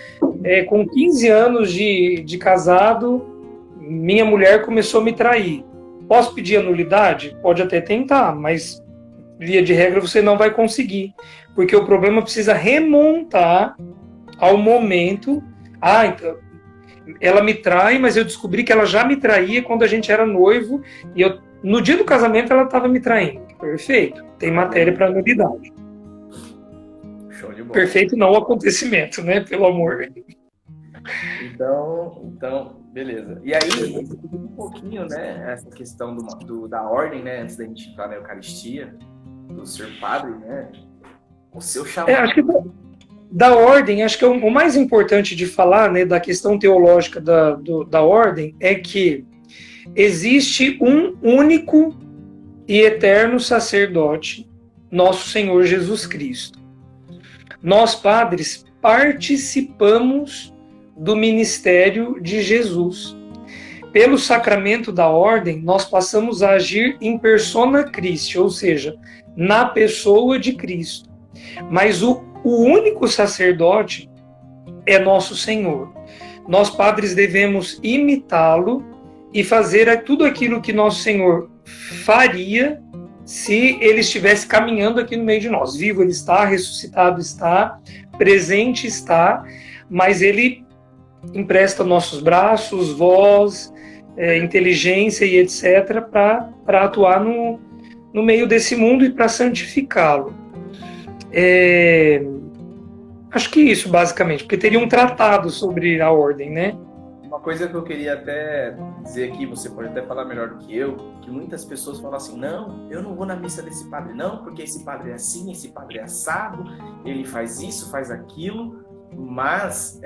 Com 15 anos de casado, minha mulher começou a me trair. Posso pedir a nulidade? Pode até tentar, mas via de regra você não vai conseguir, porque o problema precisa remontar ao momento. Então, ela me trai, mas eu descobri que ela já me traía quando a gente era noivo, e no dia do casamento ela estava me traindo. Perfeito, tem matéria para nulidade. Show de bola. Perfeito não o acontecimento, né? Pelo amor. Então, beleza. E aí, um pouquinho, né, essa questão da ordem, né, antes da gente entrar na Eucaristia, do ser padre, né, o seu chamado. Acho que da ordem, acho que o mais importante de falar, né, da questão teológica da ordem, é que existe um único e eterno sacerdote, nosso Senhor Jesus Cristo. Nós, padres, participamos do ministério de Jesus. Pelo sacramento da ordem, nós passamos a agir em persona Christi, ou seja, na pessoa de Cristo. Mas o único sacerdote é nosso Senhor. Nós, padres, devemos imitá-lo e fazer tudo aquilo que nosso Senhor faria se ele estivesse caminhando aqui no meio de nós. Vivo ele está, ressuscitado está, presente está, mas ele empresta nossos braços, voz, inteligência e etc. para atuar no meio desse mundo e para santificá-lo. Acho que isso, basicamente, porque teria um tratado sobre a ordem, né? Uma coisa que eu queria até dizer aqui, você pode até falar melhor do que eu, que muitas pessoas falam assim, não, eu não vou na missa desse padre não, porque esse padre é assim, esse padre é assado, ele faz isso, faz aquilo, mas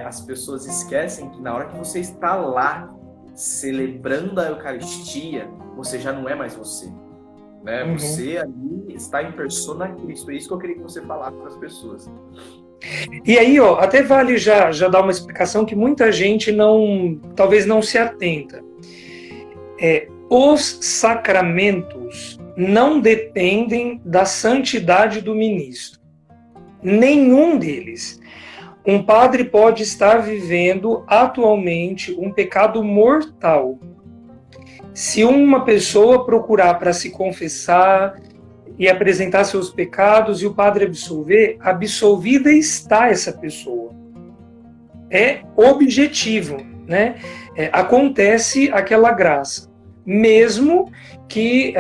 as pessoas esquecem que na hora que você está lá, celebrando a Eucaristia, você já não é mais você. Né? Uhum. Você ali está em persona Cristo. É isso que eu queria que você falasse para as pessoas. E aí, até vale já dar uma explicação que muita gente talvez não se atenta. Os sacramentos não dependem da santidade do ministro. Nenhum deles. Um padre pode estar vivendo atualmente um pecado mortal. Se uma pessoa procurar para se confessar e apresentar seus pecados e o padre absolver, absolvida está essa pessoa. É objetivo, né? Acontece aquela graça, mesmo que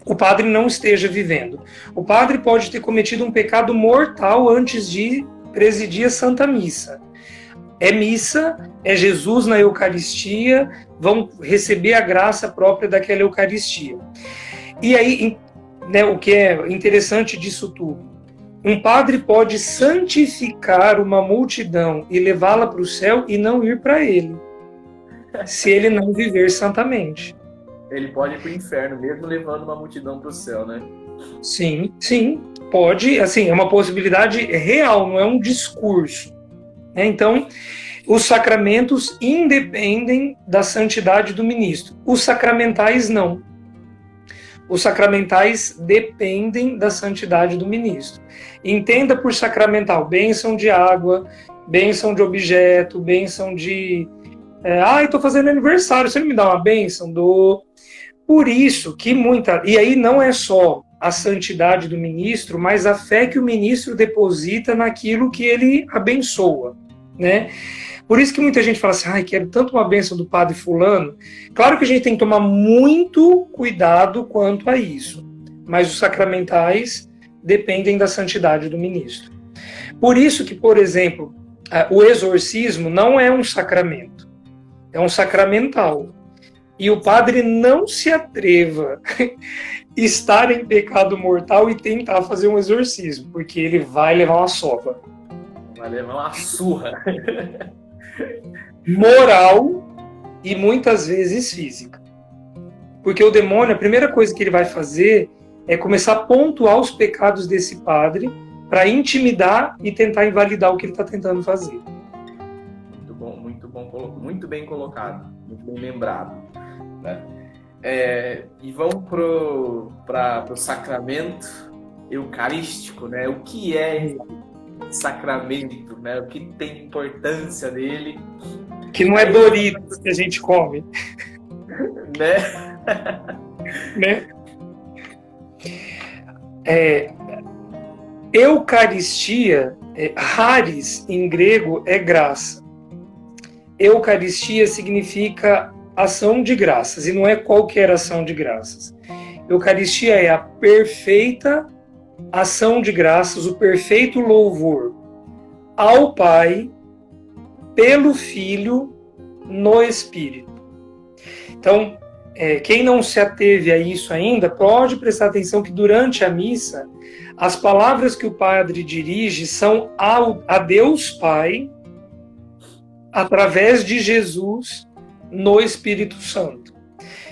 o padre não esteja vivendo. O padre pode ter cometido um pecado mortal antes de presidir a Santa Missa. Missa, é Jesus na Eucaristia, vão receber a graça própria daquela Eucaristia. E aí, né, o que é interessante disso tudo, Um padre pode santificar uma multidão e levá-la para o céu e não ir para ele, se ele não viver santamente. Ele pode ir para o inferno, mesmo levando uma multidão para o céu, né? Sim, sim, pode. Assim, é uma possibilidade real, não é um discurso. Então, os sacramentos independem da santidade do ministro. Os sacramentais não. Os sacramentais dependem da santidade do ministro. Entenda por sacramental bênção de água, bênção de objeto, bênção de... estou fazendo aniversário, você não me dá uma bênção? Dou. Por isso que E aí não é só a santidade do ministro, mas a fé que o ministro deposita naquilo que ele abençoa, né? Por isso que muita gente fala assim, quero tanto uma bênção do padre fulano. Claro que a gente tem que tomar muito cuidado quanto a isso, mas os sacramentais dependem da santidade do ministro. Por isso que, por exemplo, o exorcismo não é um sacramento, é um sacramental. E o padre não se atreva a estar em pecado mortal e tentar fazer um exorcismo, porque ele vai levar uma sova. Vai levar uma surra. Moral e muitas vezes física. Porque o demônio, a primeira coisa que ele vai fazer é começar a pontuar os pecados desse padre para intimidar e tentar invalidar o que ele está tentando fazer. Muito bem colocado, muito bem lembrado, né? E vamos para o sacramento eucarístico, né? O que é sacramento, né? O que tem importância nele? Que não é Doritos que a gente come, né? Eucaristia, haris em grego é graça. Eucaristia significa ação de graças, e não é qualquer ação de graças. Eucaristia é a perfeita ação de graças, o perfeito louvor ao Pai, pelo Filho, no Espírito. Então, quem não se ateve a isso ainda, pode prestar atenção que durante a missa, as palavras que o padre dirige são a Deus Pai, através de Jesus, no Espírito Santo.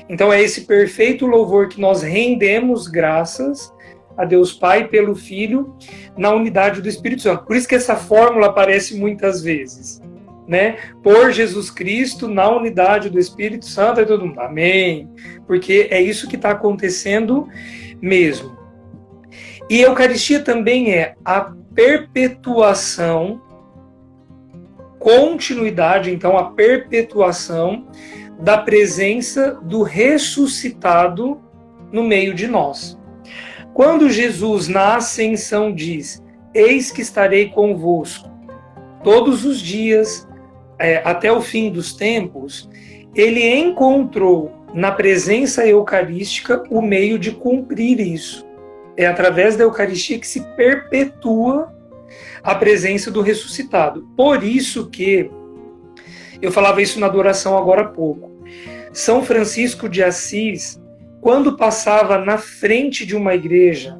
Então é esse perfeito louvor que nós rendemos graças a Deus Pai pelo Filho na unidade do Espírito Santo. Por isso que essa fórmula aparece muitas vezes, né? Por Jesus Cristo na unidade do Espírito Santo, aí todo mundo, amém. Porque é isso que está acontecendo mesmo. E a Eucaristia também é a perpetuação, continuidade, então a perpetuação da presença do ressuscitado no meio de nós. Quando Jesus na ascensão diz, eis que estarei convosco todos os dias, até o fim dos tempos, ele encontrou na presença eucarística o meio de cumprir isso. É através da Eucaristia que se perpetua a presença do ressuscitado. Por isso que eu falava isso na adoração agora há pouco. São Francisco de Assis, quando passava na frente de uma igreja,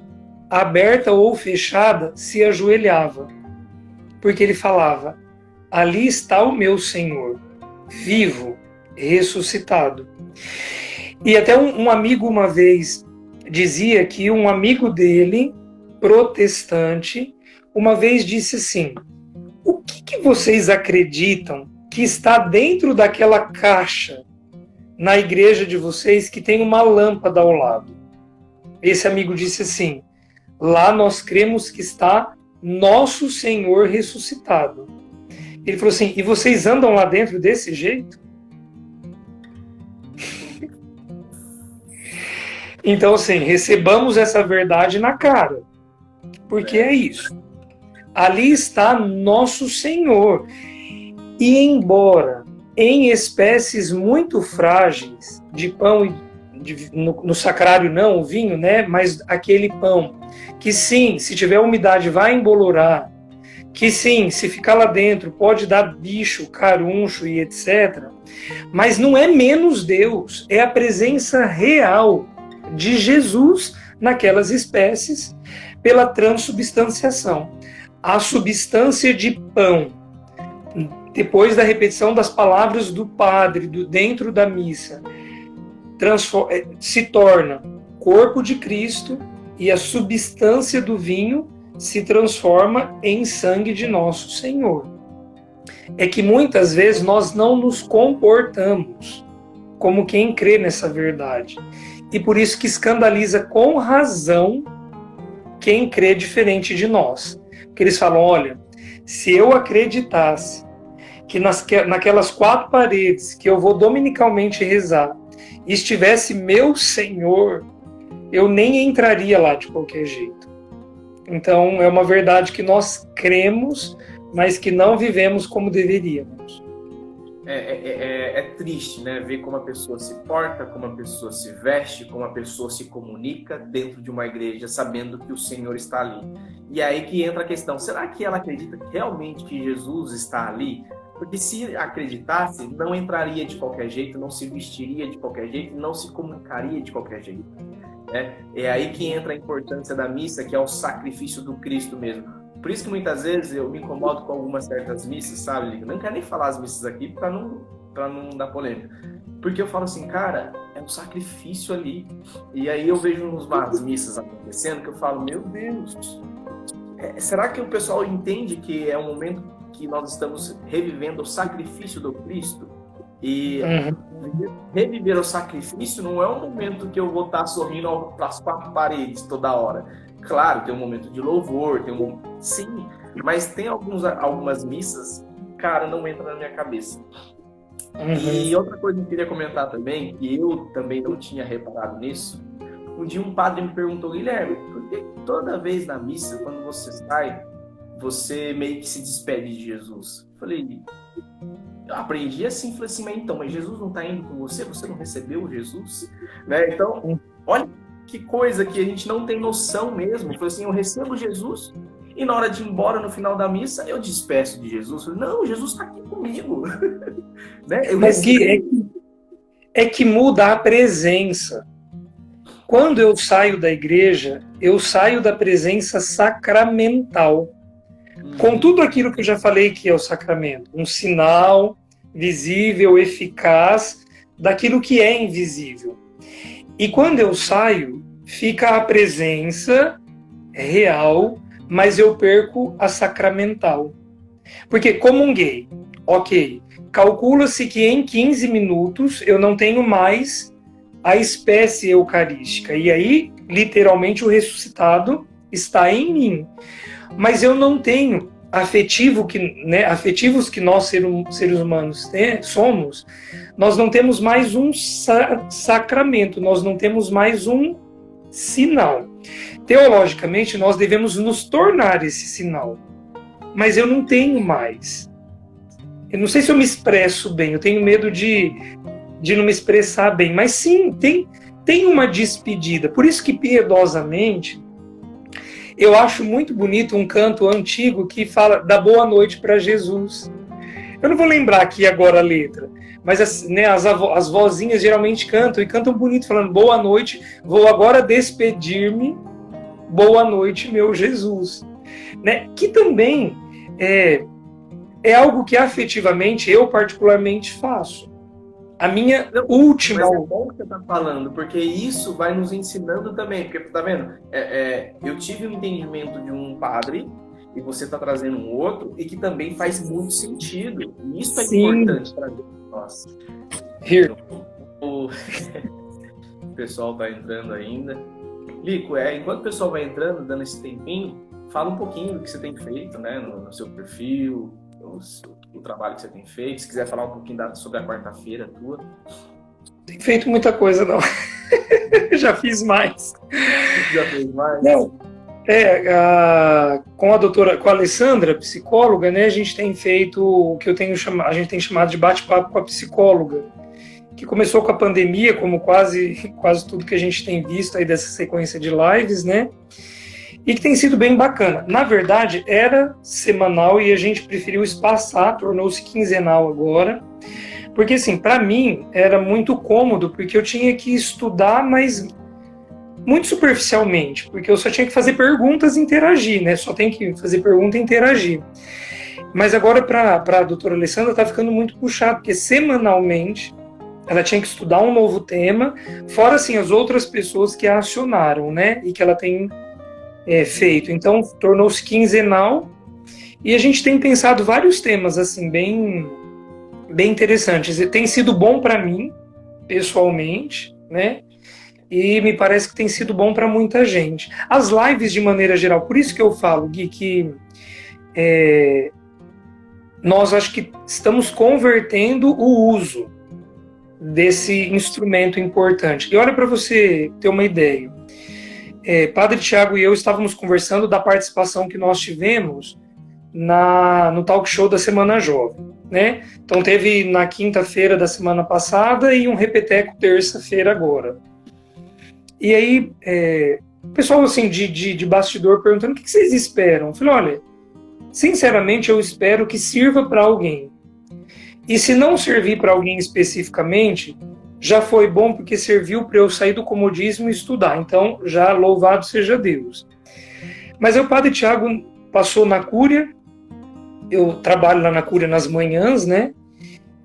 aberta ou fechada, se ajoelhava. Porque ele falava, ali está o meu Senhor, vivo, ressuscitado. E até um amigo uma vez dizia que um amigo dele, protestante, uma vez disse assim, o que vocês acreditam que está dentro daquela caixa na igreja de vocês que tem uma lâmpada ao lado? Esse amigo disse assim, lá nós cremos que está nosso Senhor ressuscitado. Ele falou assim, e vocês andam lá dentro desse jeito? Então, assim, recebamos essa verdade na cara. Porque é isso. Ali está nosso Senhor. E embora em espécies muito frágeis de pão, no sacrário não, o vinho, né? Mas aquele pão, que sim, se tiver umidade vai embolorar, que sim, se ficar lá dentro pode dar bicho, caruncho e etc. Mas não é menos Deus, é a presença real de Jesus naquelas espécies, pela transubstanciação. A substância de pão, depois da repetição das palavras do padre dentro da missa, se torna corpo de Cristo, e a substância do vinho se transforma em sangue de nosso Senhor. É que muitas vezes nós não nos comportamos como quem crê nessa verdade. E por isso que escandaliza com razão quem crê diferente de nós. Porque eles falam, olha, se eu acreditasse que naquelas 4 paredes que eu vou dominicalmente rezar, estivesse meu Senhor, eu nem entraria lá de qualquer jeito. Então, é uma verdade que nós cremos, mas que não vivemos como deveríamos. É triste, né? Ver como a pessoa se porta, como a pessoa se veste, como a pessoa se comunica dentro de uma igreja, sabendo que o Senhor está ali. E aí que entra a questão, será que ela acredita realmente que Jesus está ali? Porque se acreditasse, não entraria de qualquer jeito, não se vestiria de qualquer jeito, não se comunicaria de qualquer jeito. É aí que entra a importância da missa, que é o sacrifício do Cristo mesmo. Por isso que muitas vezes eu me incomodo com algumas certas missas, sabe? Eu não quero nem falar as missas aqui para não dar polêmica. Porque eu falo assim, cara, é um sacrifício ali. E aí eu vejo umas missas acontecendo que eu falo, meu Deus, será que o pessoal entende que é um momento que nós estamos revivendo o sacrifício do Cristo? E reviver o sacrifício não é um momento que eu vou estar sorrindo para as 4 paredes toda hora. Claro, tem um momento de louvor, sim, mas tem algumas missas, cara, não entra na minha cabeça. E outra coisa que eu queria comentar também, que eu também não tinha reparado nisso, um dia um padre me perguntou, Guilherme, por que toda vez na missa, quando você sai, você meio que se despede de Jesus? Eu falei, eu aprendi assim, falei assim, mas Jesus não está indo com você? Você não recebeu Jesus? Né? Então, olha que coisa que a gente não tem noção mesmo. Eu falei assim, eu recebo Jesus e na hora de ir embora no final da missa, eu despeço de Jesus. Eu falei, não, Jesus está aqui comigo. Né? Mas é que muda a presença. Quando eu saio da igreja, eu saio da presença sacramental. Com tudo aquilo que eu já falei que é o sacramento. Um sinal visível, eficaz, daquilo que é invisível. E quando eu saio, fica a presença real, mas eu perco a sacramental. Porque comunguei, ok, calcula-se que em 15 minutos eu não tenho mais a espécie eucarística. E aí, literalmente, o ressuscitado está em mim. Mas eu não tenho afetivos que nós, seres humanos, somos, nós não temos mais um sacramento, nós não temos mais um sinal. Teologicamente, nós devemos nos tornar esse sinal, mas eu não tenho mais. Eu não sei se eu me expresso bem, eu tenho medo de não me expressar bem, mas sim, tem uma despedida. Por isso que piedosamente, eu acho muito bonito um canto antigo que fala da boa noite para Jesus. Eu não vou lembrar aqui agora a letra, mas as vozinhas geralmente cantam, e cantam bonito, falando boa noite, vou agora despedir-me, boa noite, meu Jesus. Né? Que também é algo que afetivamente eu particularmente faço. A minha última... Mas é bom que você está falando, porque isso vai nos ensinando também. Porque, tá vendo? Eu tive um entendimento de um padre, e você está trazendo um outro, e que também faz muito sentido. E isso é importante para nós. O pessoal está entrando ainda. Lico, enquanto o pessoal vai entrando, dando esse tempinho, fala um pouquinho do que você tem feito, né, no seu perfil, o trabalho que você tem feito. Se quiser falar um pouquinho sobre a quarta-feira tua. Tem feito muita coisa, não. Já fiz mais. Já fez mais? Não. Com a Alessandra, psicóloga, né, a gente tem feito o que a gente tem chamado de bate-papo com a psicóloga, que começou com a pandemia, como quase tudo que a gente tem visto aí dessa sequência de lives, né? E que tem sido bem bacana. Na verdade, era semanal e a gente preferiu espaçar, tornou-se quinzenal agora. Porque, assim, para mim era muito cômodo, porque eu tinha que estudar, mas muito superficialmente, porque eu só tinha que fazer perguntas e interagir, né? Só tem que fazer pergunta e interagir. Mas agora, para a doutora Alessandra, está ficando muito puxado, porque semanalmente ela tinha que estudar um novo tema, fora assim, as outras pessoas que a acionaram, né? E que ela tem feito. Então, tornou-se quinzenal e a gente tem pensado vários temas assim, bem interessantes. E tem sido bom para mim, pessoalmente, né? E me parece que tem sido bom para muita gente. As lives, de maneira geral, por isso que eu falo, Gui, que nós acho que estamos convertendo o uso desse instrumento importante. E olha, para você ter uma ideia, Padre Tiago e eu estávamos conversando da participação que nós tivemos no talk show da Semana Jovem, né? Então teve na quinta-feira da semana passada e um repeteco terça-feira agora. E aí, o pessoal assim, de bastidor perguntando o que vocês esperam. Eu falei, olha, sinceramente eu espero que sirva para alguém. E se não servir para alguém especificamente, já foi bom porque serviu para eu sair do comodismo e estudar. Então, já louvado seja Deus. Mas aí o Padre Tiago passou na Cúria, eu trabalho lá na Cúria nas manhãs, né?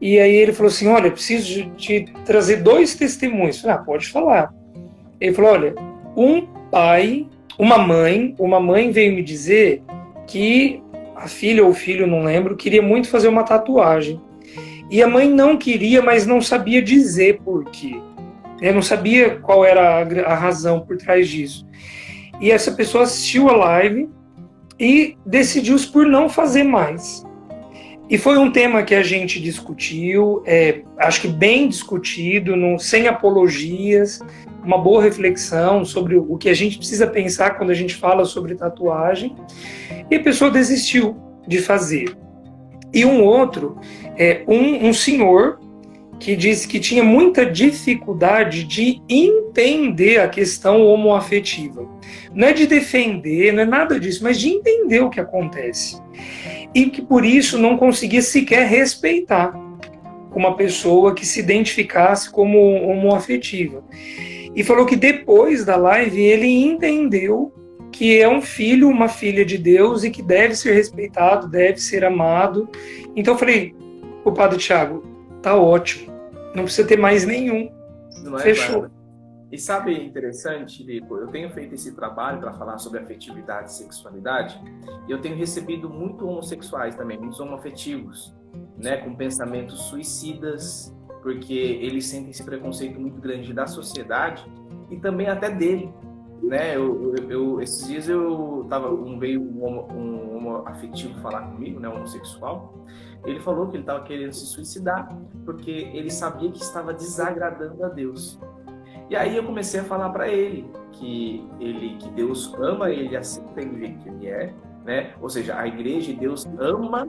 E aí ele falou assim, olha, eu preciso te trazer 2 testemunhos. Eu falei, pode falar. Ele falou, olha, uma mãe veio me dizer que a filha ou o filho, não lembro, queria muito fazer uma tatuagem. E a mãe não queria, mas não sabia dizer por quê. Eu não sabia qual era a razão por trás disso. E essa pessoa assistiu a live e decidiu por não fazer mais. E foi um tema que a gente discutiu, acho que bem discutido, sem apologias, uma boa reflexão sobre o que a gente precisa pensar quando a gente fala sobre tatuagem. E a pessoa desistiu de fazer. E um outro, um senhor que disse que tinha muita dificuldade de entender a questão homoafetiva. Não é de defender, não é nada disso, mas de entender o que acontece. E que por isso não conseguia sequer respeitar uma pessoa que se identificasse como homoafetiva. E falou que depois da live ele entendeu que é um filho, uma filha de Deus e que deve ser respeitado, deve ser amado. Então eu falei, o Padre Tiago, tá ótimo, não precisa ter mais nenhum. Não é, fechou. Padre? E sabe, interessante, Lico, eu tenho feito esse trabalho para falar sobre afetividade e sexualidade, e eu tenho recebido muito homossexuais também, muitos homoafetivos, né, com pensamentos suicidas, porque eles sentem esse preconceito muito grande da sociedade e também até dele. Né, esses dias veio um homoafetivo falar comigo, né, um homossexual. Ele falou que ele estava querendo se suicidar porque ele sabia que estava desagradando a Deus. E aí eu comecei a falar para ele que Deus ama ele, aceita ele do jeito que ele é, né? Ou seja, a igreja e Deus ama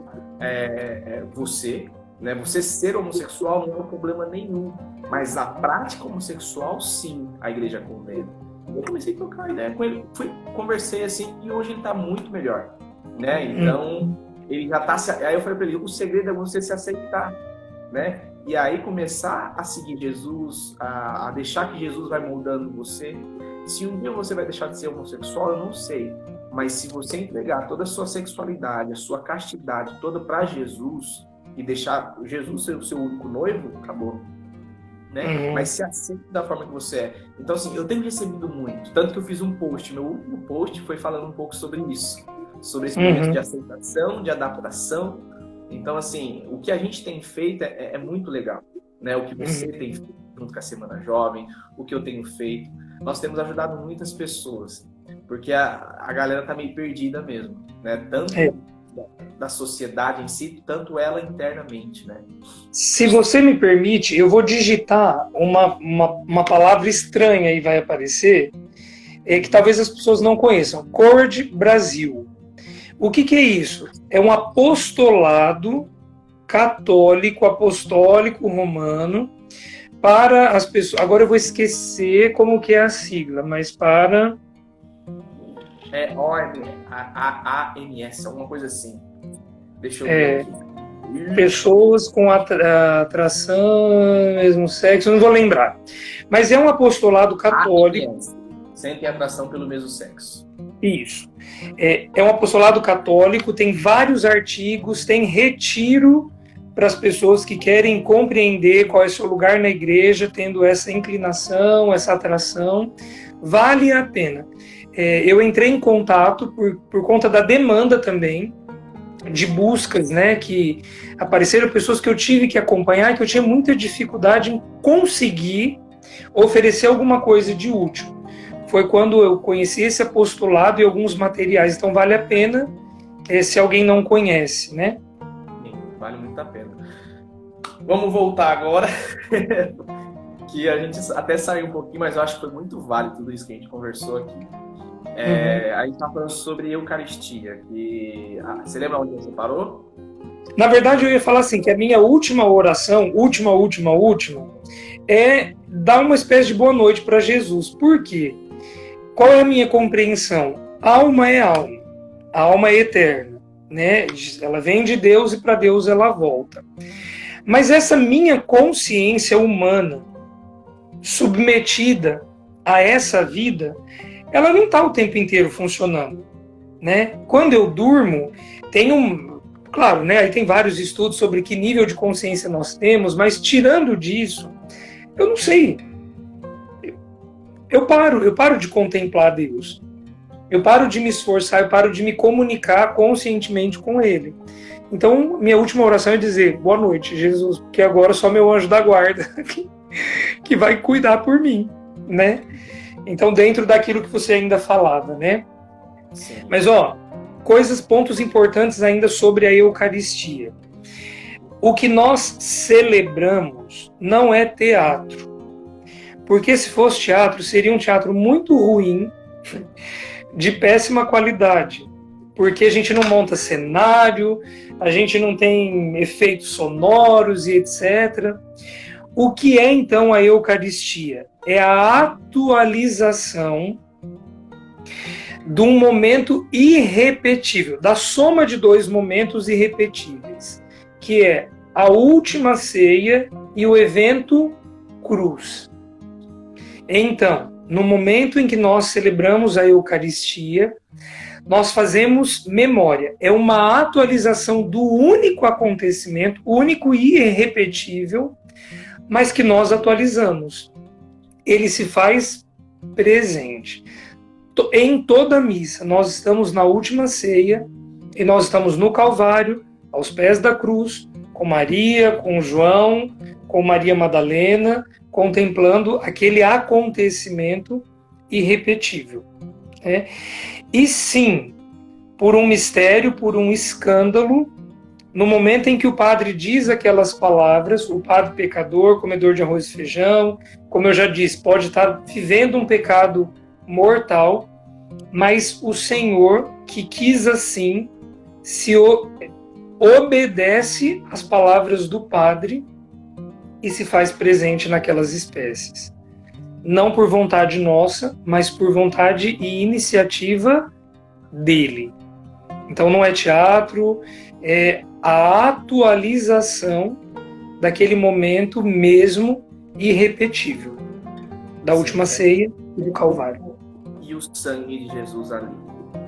você, né? Você ser homossexual não é um problema nenhum, mas a prática homossexual, sim, a igreja condena. Eu comecei a trocar ideia com ele, conversei assim, e hoje ele está muito melhor, né? Então, ele já está... Aí eu falei para ele, o segredo é você se aceitar, né? E aí começar a seguir Jesus, a deixar que Jesus vai moldando você. Se um dia você vai deixar de ser homossexual, eu não sei. Mas se você entregar toda a sua sexualidade, a sua castidade toda para Jesus, e deixar Jesus ser o seu único noivo, acabou. Né? Mas se aceita da forma que você é. Então, assim, eu tenho recebido muito. Tanto que eu fiz um post. Meu último post foi falando um pouco sobre isso. Sobre esse momento de aceitação, de adaptação. Então, assim, o que a gente tem feito é muito legal. Né? O que você tem feito junto com a Semana Jovem, o que eu tenho feito. Nós temos ajudado muitas pessoas. Porque a galera tá meio perdida mesmo. Né? Tanto da sociedade em si, tanto ela internamente, né? Se você me permite, eu vou digitar uma palavra estranha e vai aparecer, que talvez as pessoas não conheçam. CORD Brasil. O que é isso? É um apostolado católico, apostólico romano para as pessoas... Agora eu vou esquecer como que é a sigla, mas para... AMS, alguma coisa assim. Deixa eu ver aqui. Pessoas com atração, mesmo sexo, não vou lembrar. Mas é um apostolado católico. sentem atração pelo mesmo sexo. Isso. É um apostolado católico, tem vários artigos, tem retiro para as pessoas que querem compreender qual é o seu lugar na igreja, tendo essa inclinação, essa atração. Vale a pena. Eu entrei em contato por conta da demanda também, de buscas, né, que apareceram pessoas que eu tive que acompanhar, que eu tinha muita dificuldade em conseguir oferecer alguma coisa de útil. Foi quando eu conheci esse apostolado e alguns materiais, então vale a pena se alguém não conhece, né? Sim, vale muito a pena. Vamos voltar agora, que a gente até saiu um pouquinho, mas eu acho que foi muito válido tudo isso que a gente conversou aqui. A gente está falando sobre Eucaristia. Você lembra onde você parou? Na verdade, eu ia falar assim, que a minha última oração, última, é dar uma espécie de boa noite para Jesus. Por quê? Qual é a minha compreensão? Alma é alma. A alma é eterna, né? Ela vem de Deus e para Deus ela volta. Mas essa minha consciência humana, submetida a essa vida, ela não está o tempo inteiro funcionando, né? Quando eu durmo, claro, né? Aí tem vários estudos sobre que nível de consciência nós temos, mas tirando disso, eu não sei. Eu paro de contemplar Deus. Eu paro de me esforçar, eu paro de me comunicar conscientemente com Ele. Então, minha última oração é dizer, boa noite, Jesus, porque agora só meu anjo da guarda que vai cuidar por mim, né? Então, dentro daquilo que você ainda falava, né? Sim. Mas, pontos importantes ainda sobre a Eucaristia. O que nós celebramos não é teatro. Porque se fosse teatro, seria um teatro muito ruim, de péssima qualidade. Porque a gente não monta cenário, a gente não tem efeitos sonoros e etc. O que é, então, a Eucaristia? É a atualização de um momento irrepetível, da soma de dois momentos irrepetíveis, que é a última ceia e o evento cruz. Então, no momento em que nós celebramos a Eucaristia, nós fazemos memória. É uma atualização do único acontecimento, único e irrepetível, mas que nós atualizamos. Ele se faz presente. Em toda a missa, nós estamos na última ceia e nós estamos no Calvário, aos pés da cruz, com Maria, com João, com Maria Madalena, contemplando aquele acontecimento irrepetível. Né? E sim, por um mistério, por um escândalo, no momento em que o padre diz aquelas palavras, o padre pecador, comedor de arroz e feijão, como eu já disse, pode estar vivendo um pecado mortal, mas o Senhor, que quis assim, se obedece às palavras do padre e se faz presente naquelas espécies. Não por vontade nossa, mas por vontade e iniciativa dele. Então não é teatro, é a atualização daquele momento mesmo irrepetível, da última ceia e do Calvário. E o sangue de Jesus ali,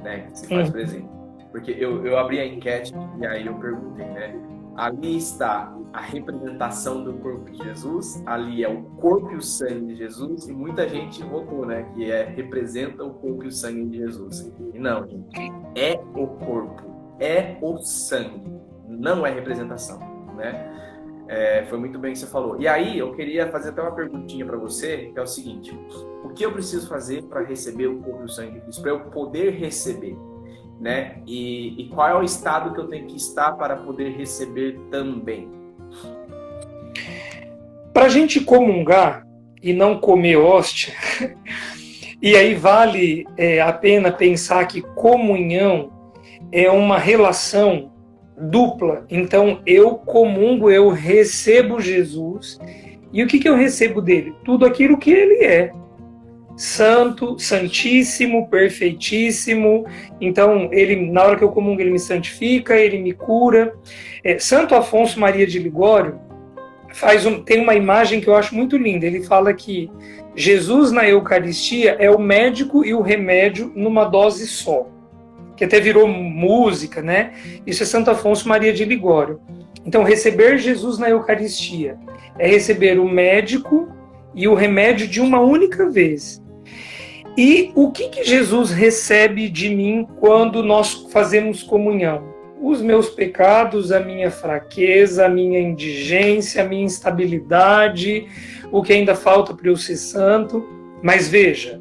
né, que se faz presente. Porque eu abri a enquete e aí eu perguntei, né, ali está a representação do corpo de Jesus, ali é o corpo e o sangue de Jesus, e muita gente votou, né, que representa o corpo e o sangue de Jesus. E não, gente, é o corpo, é o sangue, não é representação, né? Foi muito bem que você falou. E aí eu queria fazer até uma perguntinha para você, que é o seguinte: o que eu preciso fazer para receber o corpo e o sangue de Cristo, para eu poder receber? Né? E qual é o estado que eu tenho que estar para poder receber também? Para a gente comungar e não comer hóstia, e aí vale a pena pensar que comunhão é uma relação dupla. Então eu comungo, eu recebo Jesus, e o que eu recebo dele? Tudo aquilo que ele é. Santo, santíssimo, perfeitíssimo. Então, ele, na hora que eu comungo, ele me santifica, ele me cura. Santo Afonso Maria de Ligório, tem uma imagem que eu acho muito linda. Ele fala que Jesus na Eucaristia é o médico e o remédio numa dose só, que até virou música, né? Isso é Santo Afonso Maria de Ligório. Então, receber Jesus na Eucaristia é receber o médico e o remédio de uma única vez. E o que Jesus recebe de mim quando nós fazemos comunhão? Os meus pecados, a minha fraqueza, a minha indigência, a minha instabilidade, o que ainda falta para eu ser santo. Mas veja,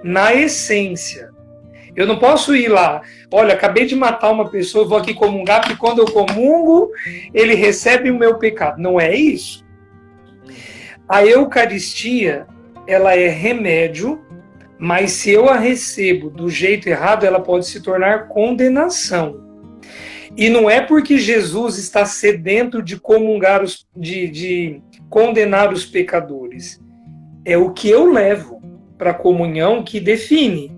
na essência, eu não posso ir lá, olha, acabei de matar uma pessoa, eu vou aqui comungar, porque quando eu comungo, ele recebe o meu pecado. Não é isso. A Eucaristia, ela é remédio, mas se eu a recebo do jeito errado, ela pode se tornar condenação. E não é porque Jesus está sedento de comungar de condenar os pecadores. É o que eu levo para a comunhão que define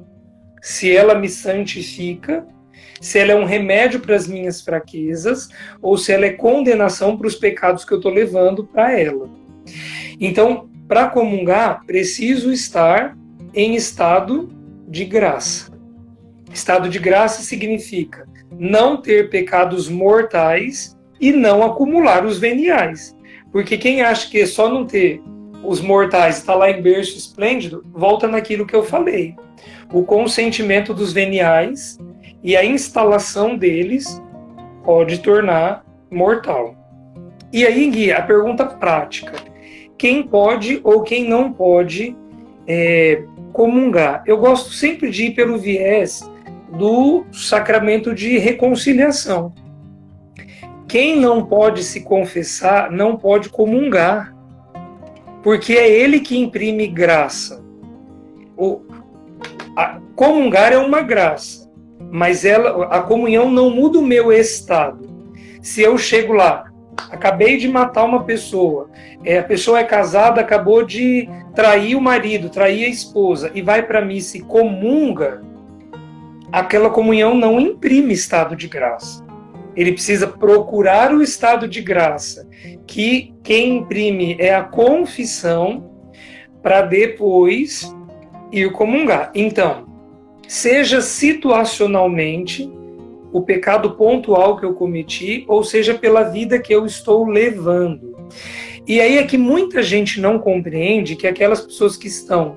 se ela me santifica, se ela é um remédio para as minhas fraquezas, ou se ela é condenação para os pecados que eu estou levando para ela. Então, para comungar, preciso estar em estado de graça. Estado de graça significa não ter pecados mortais e não acumular os veniais. Porque quem acha que é só não ter os mortais, está lá em berço esplêndido, volta naquilo que eu falei. O consentimento dos veniais e a instalação deles pode tornar mortal. E aí, Gui, a pergunta prática. Quem pode ou quem não pode comungar? Eu gosto sempre de ir pelo viés do sacramento de reconciliação. Quem não pode se confessar não pode comungar, porque é ele que imprime graça. Comungar é uma graça, mas a comunhão não muda o meu estado. Se eu chego lá, acabei de matar uma pessoa, a pessoa é casada, acabou de trair o marido, trair a esposa, e vai para a missa e comunga, aquela comunhão não imprime estado de graça. Ele precisa procurar o estado de graça, que quem imprime é a confissão, para depois ir comungar. Então, seja situacionalmente o pecado pontual que eu cometi, ou seja pela vida que eu estou levando. E aí é que muita gente não compreende que aquelas pessoas que estão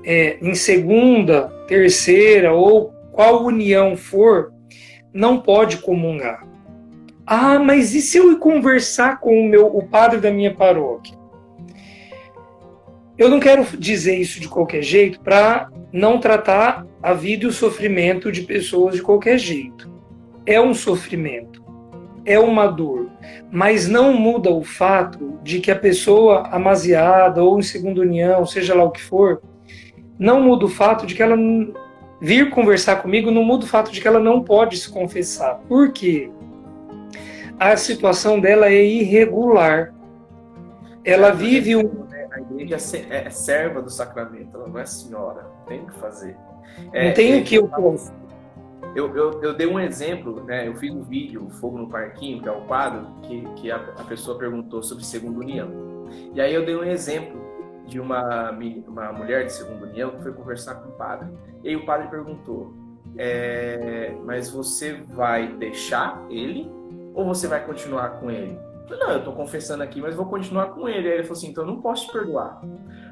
em segunda, terceira ou qual união for, não pode comungar. Ah, mas e se eu ir conversar com o padre da minha paróquia? Eu não quero dizer isso de qualquer jeito para não tratar a vida e o sofrimento de pessoas de qualquer jeito. É um sofrimento, é uma dor, mas não muda o fato de que a pessoa amaziada ou em segunda união, seja lá o que for, não muda o fato de que ela vir conversar comigo, não muda o fato de que ela não pode se confessar. Por quê? A situação dela é irregular. Ela vive A igreja é serva do sacramento, ela não é senhora, tem que fazer. Não tem o que eu posso. Eu dei um exemplo, né? Eu fiz um vídeo, Fogo no Parquinho, que é o quadro, que a pessoa perguntou sobre segunda união. E aí eu dei um exemplo de uma mulher de segunda união que foi conversar com o padre. E aí o padre perguntou, mas você vai deixar ele ou você vai continuar com ele? Eu falei, não, eu estou confessando aqui, mas vou continuar com ele. Aí ele falou assim, então eu não posso te perdoar,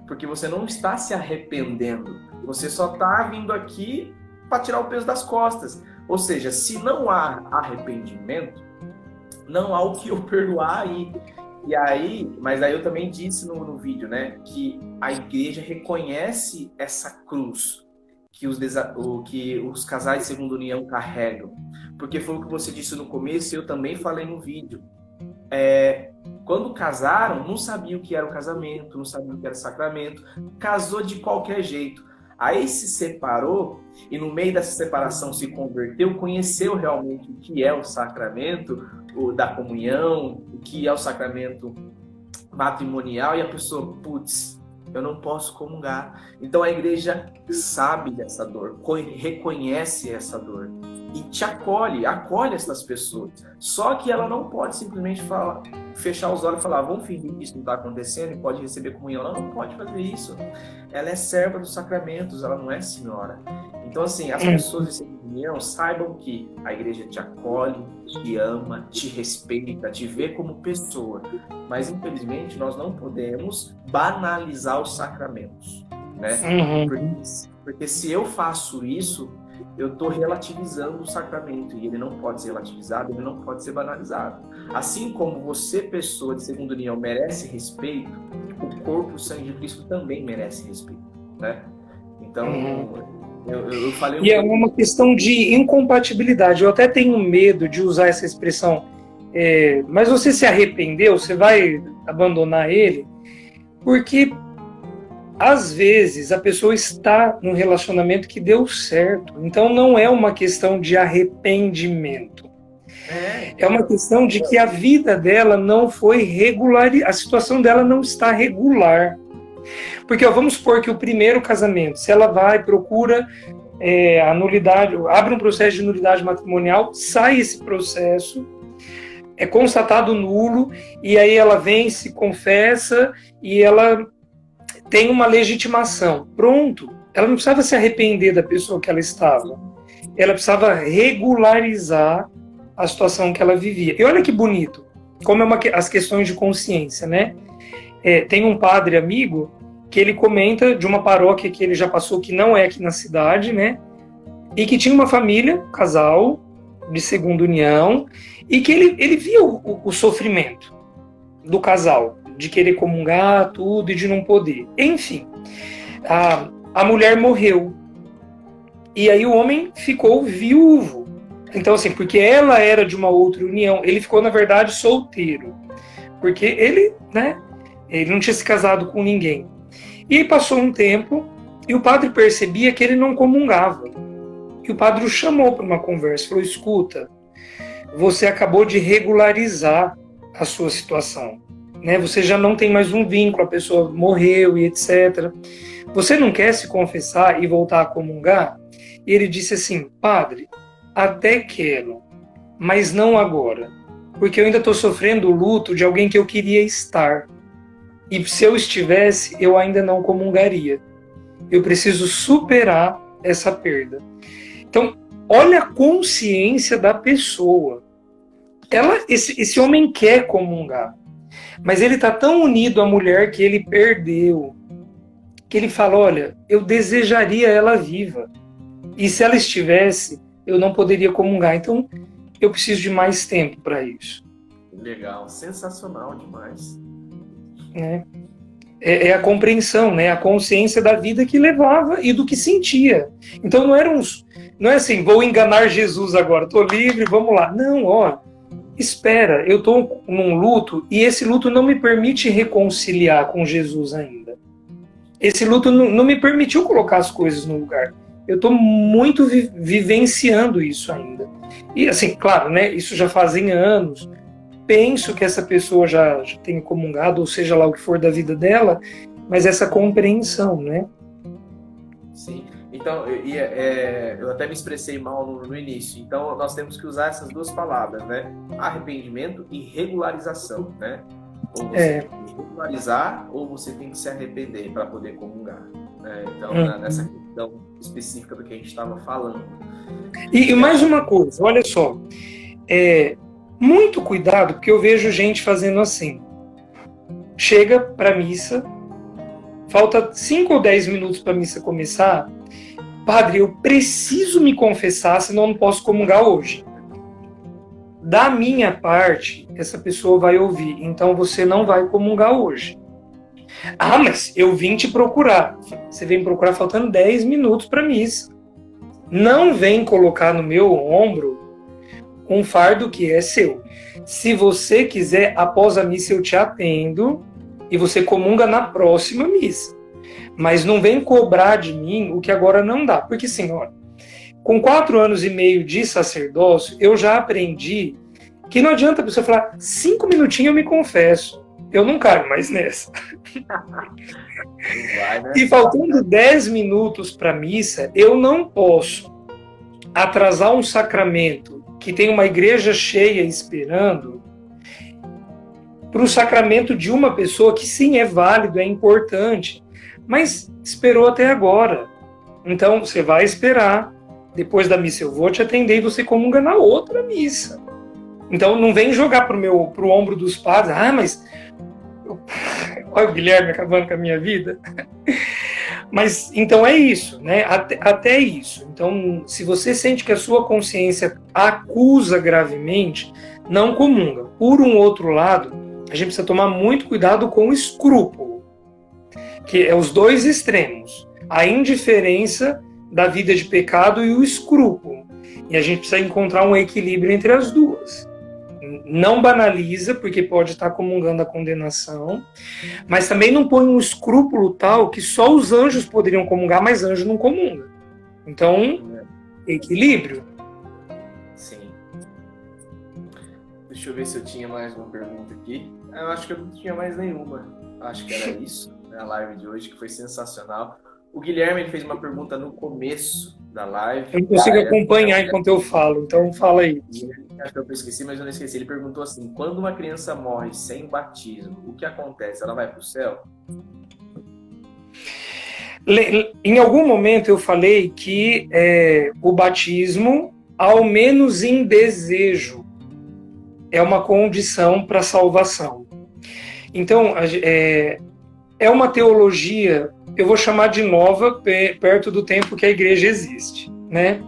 porque você não está se arrependendo, você só está vindo aqui para tirar o peso das costas. Ou seja, se não há arrependimento, não há o que eu perdoar aí. E aí, mas aí eu também disse no vídeo, né, que a igreja reconhece essa cruz que os casais de segunda união carregam. Porque foi o que você disse no começo e eu também falei no vídeo. Quando casaram, não sabia o que era o casamento, não sabia o que era o sacramento, casou de qualquer jeito. Aí se separou e no meio dessa separação se converteu, conheceu realmente o que é o sacramento da comunhão, o que é o sacramento matrimonial, e a pessoa, putz, eu não posso comungar. Então a igreja sabe dessa dor, reconhece essa dor. e te acolhe essas pessoas. Só que ela não pode simplesmente fechar os olhos e falar, vamos fingir que isso não está acontecendo e pode receber comunhão. Ela não pode fazer isso. Ela é serva dos sacramentos, ela não é senhora. Então, assim, as pessoas de segunda união saibam que a igreja te acolhe, te ama, te respeita, te vê como pessoa. Mas, infelizmente, nós não podemos banalizar os sacramentos, né? Porque se eu faço isso, eu estou relativizando o sacramento, e ele não pode ser relativizado, ele não pode ser banalizado. Assim como você, pessoa de segunda união, merece respeito, o corpo, o sangue de Cristo também merece respeito, né? Então, eu falei... E é uma questão de incompatibilidade. Eu até tenho medo de usar essa expressão, mas você se arrependeu, você vai abandonar ele? Porque às vezes a pessoa está num relacionamento que deu certo. Então não é uma questão de arrependimento. É uma questão de que a vida dela não foi regular, a situação dela não está regular. Porque vamos supor que o primeiro casamento, se ela vai, procura a nulidade, abre um processo de nulidade matrimonial, sai esse processo, é constatado nulo, e aí ela vem, se confessa, e ela tem uma legitimação. Pronto. Ela não precisava se arrepender da pessoa que ela estava. Ela precisava regularizar a situação que ela vivia. E olha que bonito, como as questões de consciência, né? Tem um padre amigo que ele comenta de uma paróquia que ele já passou, que não é aqui na cidade, né? E que tinha uma família, casal, de segunda união, e que ele via o sofrimento do casal, de querer comungar, tudo, e de não poder. Enfim, a mulher morreu. E aí o homem ficou viúvo. Então, assim, porque ela era de uma outra união, ele ficou, na verdade, solteiro. Porque ele, né, ele não tinha se casado com ninguém. E aí passou um tempo, e o padre percebia que ele não comungava. E o padre o chamou para uma conversa, falou, escuta, você acabou de regularizar a sua situação. Né? Você já não tem mais um vínculo, a pessoa morreu e etc. Você não quer se confessar e voltar a comungar? E ele disse assim, padre, até quero, mas não agora, porque eu ainda estou sofrendo o luto de alguém que eu queria estar. E se eu estivesse, eu ainda não comungaria. Eu preciso superar essa perda. Então, olha a consciência da pessoa. Esse homem quer comungar, mas ele está tão unido à mulher que ele perdeu, que ele fala, olha, eu desejaria ela viva. E se ela estivesse, eu não poderia comungar. Então, eu preciso de mais tempo para isso. Legal, sensacional demais. É a compreensão, né? A consciência da vida que levava e do que sentia. Então, não é assim, vou enganar Jesus agora, estou livre, vamos lá. Não, ó, espera, eu estou num luto e esse luto não me permite reconciliar com Jesus ainda. Esse luto não me permitiu colocar as coisas no lugar. Eu estou muito vivenciando isso ainda. E assim, claro, né, isso já fazem anos. Penso que essa pessoa já tenha comungado, ou seja lá o que for da vida dela, mas essa compreensão, né? Sim. Então, eu até me expressei mal no início. Então, nós temos que usar essas duas palavras, né? Arrependimento e regularização, né? Ou você tem que regularizar, ou você tem que se arrepender para poder comungar. Né? Então, nessa questão específica do que a gente estava falando. E mais uma coisa, olha só. Muito cuidado, porque eu vejo gente fazendo assim. Chega para a missa, falta 5 ou 10 minutos para a missa começar. Padre, eu preciso me confessar, senão eu não posso comungar hoje. Da minha parte, essa pessoa vai ouvir, então você não vai comungar hoje. Ah, mas eu vim te procurar. Você vem procurar faltando 10 minutos para a missa. Não vem colocar no meu ombro um fardo que é seu. Se você quiser, após a missa eu te atendo e você comunga na próxima missa. Mas não vem cobrar de mim o que agora não dá. Porque, senhora, com 4 anos e meio de sacerdócio, eu já aprendi que não adianta a pessoa falar 5 minutinhos eu me confesso. Eu não caio mais nessa. Vai, né? E faltando 10 minutos para a missa, eu não posso atrasar um sacramento que tem uma igreja cheia esperando, para o sacramento de uma pessoa que sim é válido, é importante, mas esperou até agora. Então você vai esperar, depois da missa eu vou te atender e você comunga na outra missa. Então não vem jogar pro ombro dos padres, mas olha o Guilherme acabando com a minha vida. Mas então é isso, né? Até isso. Então, se você sente que a sua consciência acusa gravemente, não comunga. Por um outro lado, a gente precisa tomar muito cuidado com o escrúpulo, que é os dois extremos. A indiferença da vida de pecado e o escrúpulo. E a gente precisa encontrar um equilíbrio entre as duas. Não banaliza, porque pode estar comungando a condenação, mas também não põe um escrúpulo tal que só os anjos poderiam comungar, mas anjo não comunga. Então, equilíbrio. Sim. Deixa eu ver se eu tinha mais uma pergunta aqui. Eu acho que eu não tinha mais nenhuma. Acho que era isso, né, a live de hoje, que foi sensacional. O Guilherme fez uma pergunta no começo da live. Eu não consigo acompanhar enquanto eu falo, então fala aí. Acho que eu esqueci, mas eu não esqueci. Ele perguntou assim: quando uma criança morre sem batismo, o que acontece? Ela vai para o céu? Em algum momento eu falei que o batismo, ao menos em desejo, é uma condição para a salvação. Então, é uma teologia, eu vou chamar de nova, perto do tempo que a igreja existe, né?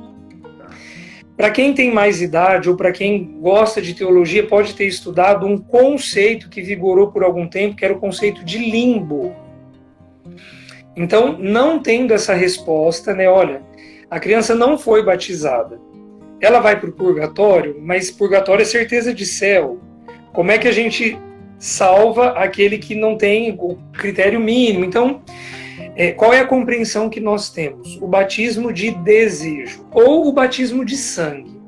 Para quem tem mais idade ou para quem gosta de teologia, pode ter estudado um conceito que vigorou por algum tempo, que era o conceito de limbo. Então, não tendo essa resposta, né? Olha, a criança não foi batizada. Ela vai para o purgatório, mas purgatório é certeza de céu. Como é que a gente salva aquele que não tem o critério mínimo? Então, qual é a compreensão que nós temos? O batismo de desejo ou o batismo de sangue.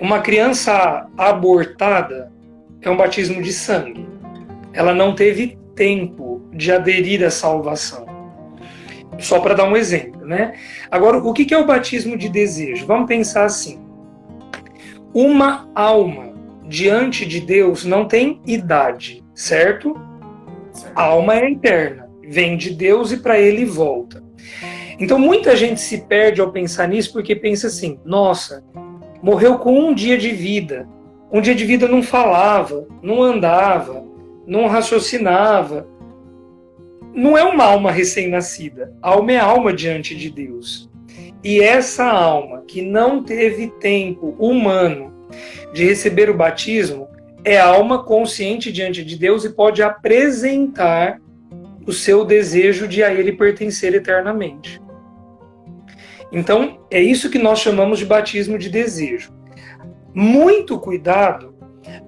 Uma criança abortada é um batismo de sangue. Ela não teve tempo de aderir à salvação. Só para dar um exemplo, né? Agora, o que é o batismo de desejo? Vamos pensar assim. Uma alma diante de Deus não tem idade, certo? A alma é eterna. Vem de Deus e para ele volta. Então muita gente se perde ao pensar nisso porque pensa assim: nossa, morreu com um dia de vida. Um dia de vida não falava, não andava, não raciocinava. Não é uma alma recém-nascida. A alma é alma diante de Deus. E essa alma que não teve tempo humano de receber o batismo é alma consciente diante de Deus e pode apresentar o seu desejo de a ele pertencer eternamente. Então, é isso que nós chamamos de batismo de desejo. Muito cuidado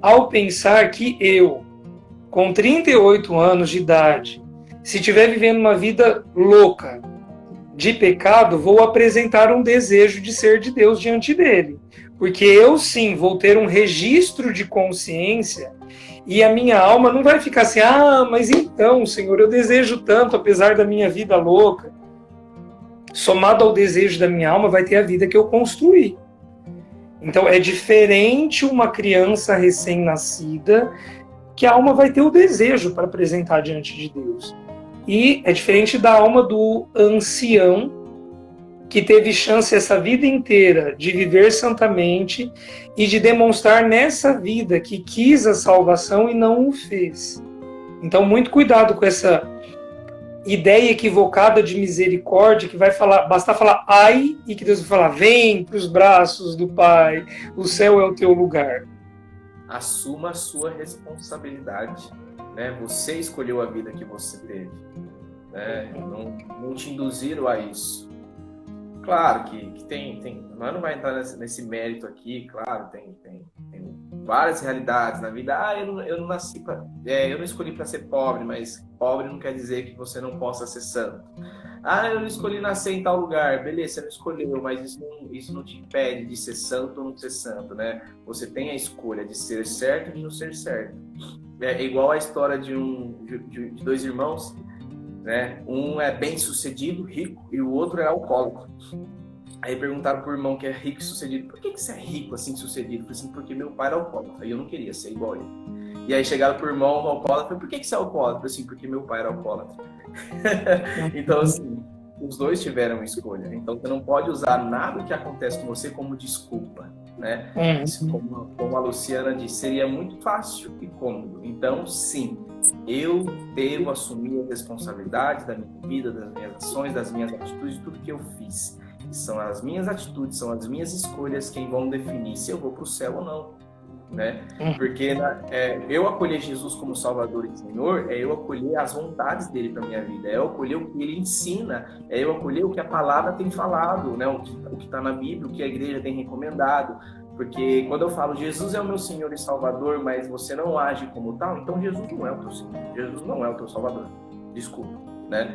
ao pensar que eu, com 38 anos de idade, se estiver vivendo uma vida louca de pecado, vou apresentar um desejo de ser de Deus diante dele. Porque eu sim vou ter um registro de consciência e a minha alma não vai ficar assim: mas então, Senhor, eu desejo tanto, apesar da minha vida louca. Somado ao desejo da minha alma, vai ter a vida que eu construí. Então, é diferente uma criança recém-nascida, que a alma vai ter o desejo para apresentar diante de Deus. E é diferente da alma do ancião, que teve chance essa vida inteira de viver santamente e de demonstrar nessa vida que quis a salvação e não o fez. Então, muito cuidado com essa ideia equivocada de misericórdia, que vai falar, basta falar ai, e que Deus vai falar: vem para os braços do Pai, o céu é o teu lugar. Assuma a sua responsabilidade, né? Você escolheu a vida que você teve, né? Não te induziram a isso. Claro que tem, nós não vai entrar nesse mérito aqui, claro, tem várias realidades na vida. Eu não nasci eu não escolhi para ser pobre, mas pobre não quer dizer que você não possa ser santo. Eu não escolhi nascer em tal lugar, beleza, você não escolheu, mas isso não te impede de ser santo ou não ser santo, né? Você tem a escolha de ser certo e de não ser certo. É igual a história de dois irmãos, né? Um é bem sucedido, rico, e o outro é alcoólico. Aí perguntaram pro irmão que é rico e sucedido, por que você é rico assim, sucedido? Eu falei assim, porque meu pai era alcoólatra, e eu não queria ser igual ele. E aí chegaram pro irmão alcoólatra, por que você é alcoólatra? Eu falei assim, porque meu pai era alcoólatra. Então, assim, os dois tiveram escolha. Então, você não pode usar nada que acontece com você como desculpa, né? Isso, como a Luciana disse, seria muito fácil e cômodo. Então, sim, eu devo assumir as responsabilidades da minha vida, das minhas ações, das minhas atitudes, de tudo que eu fiz. São as minhas atitudes, são as minhas escolhas quem vão definir se eu vou para o céu ou não, né? Porque eu acolher Jesus como Salvador e Senhor é eu acolher as vontades dele para minha vida, é eu acolher o que ele ensina, é eu acolher o que a palavra tem falado, né? O que está na Bíblia, o que a igreja tem recomendado. Porque quando eu falo Jesus é o meu Senhor e Salvador, mas você não age como tal, então Jesus não é o teu Senhor, Jesus não é o teu Salvador. Desculpa, né?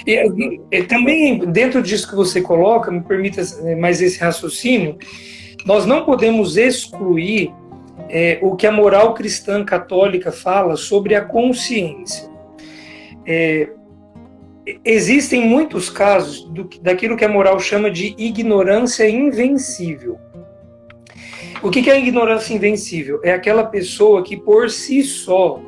E também, dentro disso que você coloca, me permita mais esse raciocínio, nós não podemos excluir o que a moral cristã católica fala sobre a consciência. Existem muitos casos daquilo que a moral chama de ignorância invencível. O que é a ignorância invencível? É aquela pessoa que, por si só,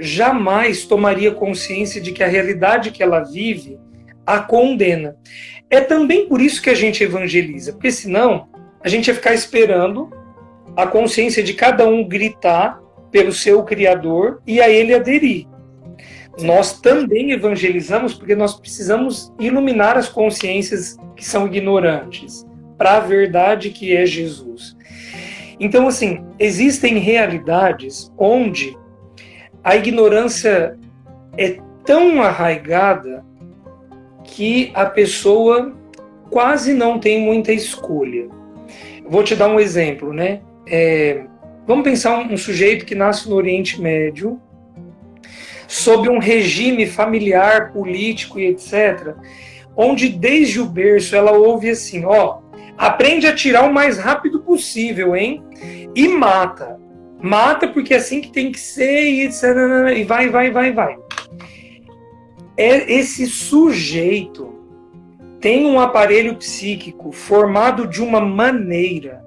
jamais tomaria consciência de que a realidade que ela vive a condena. É também por isso que a gente evangeliza, porque senão a gente ia ficar esperando a consciência de cada um gritar pelo seu Criador e a ele aderir. Nós também evangelizamos porque nós precisamos iluminar as consciências que são ignorantes para a verdade que é Jesus. Então, assim, existem realidades onde a ignorância é tão arraigada que a pessoa quase não tem muita escolha. Vou te dar um exemplo, né? Vamos pensar um sujeito que nasce no Oriente Médio, sob um regime familiar, político e etc., onde desde o berço ela ouve assim, aprende a tirar o mais rápido possível, hein? E mata. Mata porque é assim que tem que ser, e etc. E vai. Esse sujeito tem um aparelho psíquico formado de uma maneira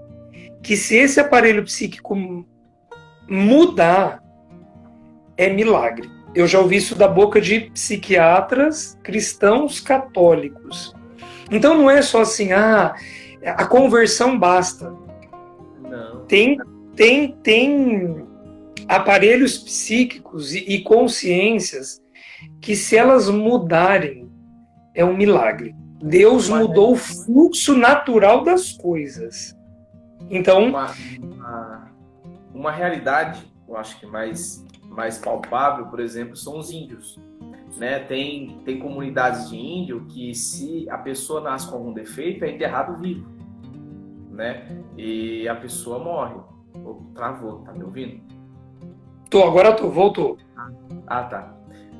que, se esse aparelho psíquico mudar, é milagre. Eu já ouvi isso da boca de psiquiatras cristãos católicos. Então não é só assim, a conversão basta. Não. Tem aparelhos psíquicos e consciências que, se elas mudarem, é um milagre. Deus mudou o fluxo natural das coisas. Então, uma realidade, eu acho que mais palpável, por exemplo, são os índios. Né? Tem comunidades de índio que, se a pessoa nasce com algum defeito, é enterrado vivo. Né? E a pessoa morre. Travou, tá me ouvindo? Agora voltou. Tá.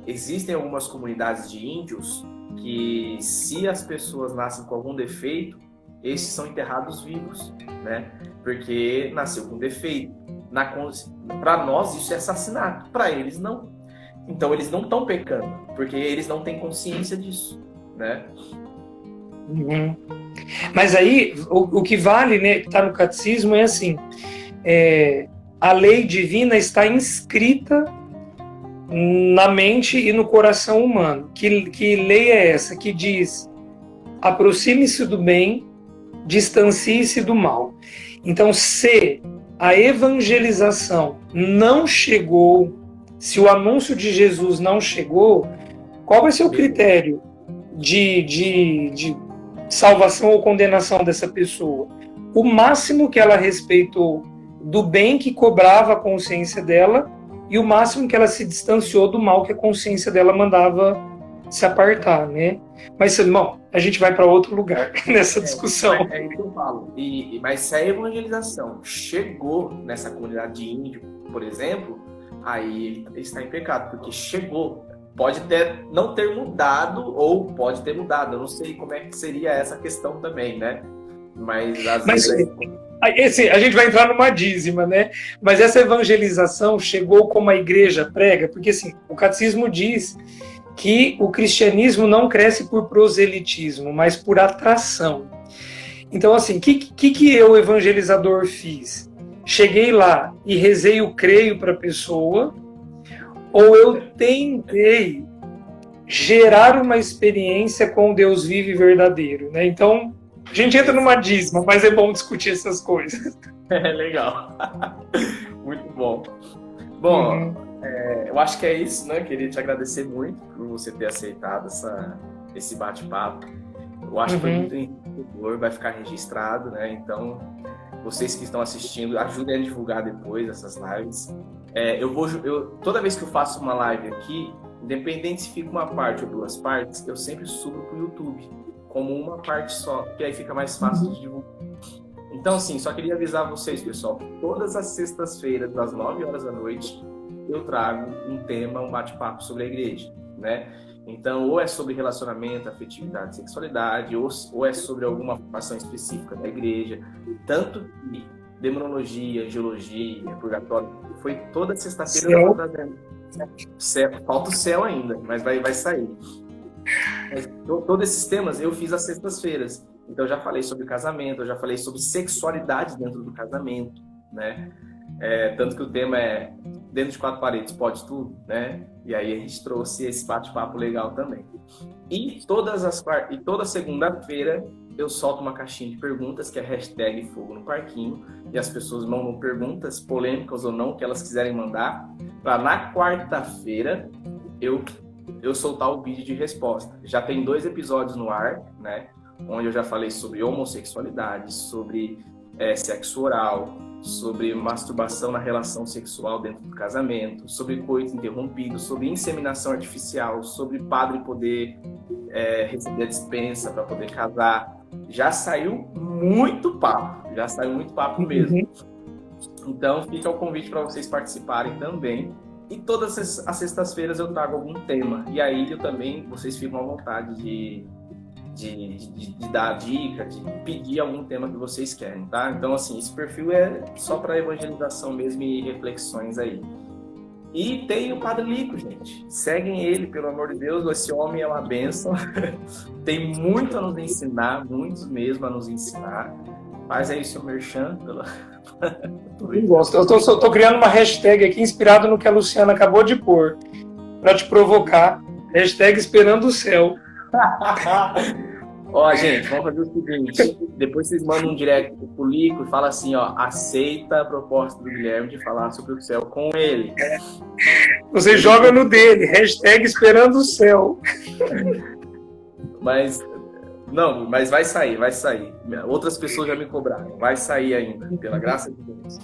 Existem algumas comunidades de índios que, se as pessoas nascem com algum defeito, esses são enterrados vivos, né? Porque nasceu com defeito. Para nós isso é assassinato, para eles não. Então eles não estão pecando, porque eles não têm consciência disso, né? Mas aí o que vale, né, que está no catecismo é assim: a lei divina está inscrita na mente e no coração humano. Que lei é essa? Que diz: aproxime-se do bem, distancie-se do mal. Então, se a evangelização não chegou, se o anúncio de Jesus não chegou, qual vai ser o critério de salvação ou condenação dessa pessoa? O máximo que ela respeitou do bem que cobrava a consciência dela e o máximo que ela se distanciou do mal que a consciência dela mandava se apartar, né? Mas, irmão, a gente vai para outro lugar nessa discussão. É isso que eu falo. Mas se a evangelização chegou nessa comunidade de índio, por exemplo, aí ele está em pecado, porque chegou. Pode não ter mudado, ou pode ter mudado. Eu não sei como é que seria essa questão também, né? Mas às vezes... a gente vai entrar numa dízima, né? Mas essa evangelização chegou como a igreja prega, porque assim, o catecismo diz que o cristianismo não cresce por proselitismo, mas por atração. Então, assim, o que eu, evangelizador, fiz? Cheguei lá e rezei o creio para a pessoa, ou eu tentei gerar uma experiência com Deus vivo e verdadeiro, né? Então, a gente entra numa dízima, mas é bom discutir essas coisas. É legal. Muito bom. Bom, eu acho que é isso, né? Queria te agradecer muito por você ter aceitado esse bate-papo. Eu acho que foi muito enriquecedor, vai ficar registrado, né? Então, vocês que estão assistindo, ajudem a divulgar depois essas lives. Toda vez que eu faço uma live aqui, independente se fica uma parte ou duas partes, eu sempre subo para o YouTube, como uma parte só, que aí fica mais fácil de divulgar. Então, assim, só queria avisar vocês, pessoal, todas as sextas-feiras, às 9 horas da noite, eu trago um tema, um bate-papo sobre a igreja, né? Então, ou é sobre relacionamento, afetividade, sexualidade, ou é sobre alguma formação específica da igreja, tanto que demonologia, geologia, purgatório, foi toda sexta-feira eu estou trazendo. Falta o céu ainda, mas vai sair. Mas, todos esses temas eu fiz às sextas-feiras. Então, eu já falei sobre casamento, eu já falei sobre sexualidade dentro do casamento, né? Tanto que o tema é dentro de quatro paredes pode tudo, né? E aí a gente trouxe esse bate-papo legal também. E toda segunda-feira eu solto uma caixinha de perguntas que é hashtag Fogo no Parquinho, e as pessoas mandam perguntas polêmicas ou não que elas quiserem mandar, para na quarta-feira eu soltar o vídeo de resposta. Já tem 2 episódios no ar, né? Onde eu já falei sobre homossexualidade, sobre sexo oral, sobre masturbação na relação sexual dentro do casamento, sobre coito interrompido, sobre inseminação artificial, sobre padre poder receber a dispensa para poder casar. Já saiu muito papo mesmo. Então fica o convite para vocês participarem também. E todas as sextas-feiras eu trago algum tema. E aí vocês ficam à vontade de dar dica, de pedir algum tema que vocês querem, tá? Então, assim, esse perfil é só para evangelização mesmo e reflexões aí. E tem o Padre Lico, gente. Seguem ele, pelo amor de Deus, esse homem é uma bênção. Tem muito a nos ensinar, muitos mesmo a nos ensinar. Faz aí o seu merchan. Eu gosto. Eu tô criando uma hashtag aqui inspirado no que a Luciana acabou de pôr, para te provocar. Hashtag esperando o céu. Ó, gente, vamos fazer o seguinte. Depois vocês mandam um direct pro Lico e fala assim, ó, aceita a proposta do Guilherme de falar sobre o céu com ele. Você joga no dele, hashtag esperando o céu. Mas vai sair. Outras pessoas já me cobraram. Vai sair ainda, pela graça de Deus.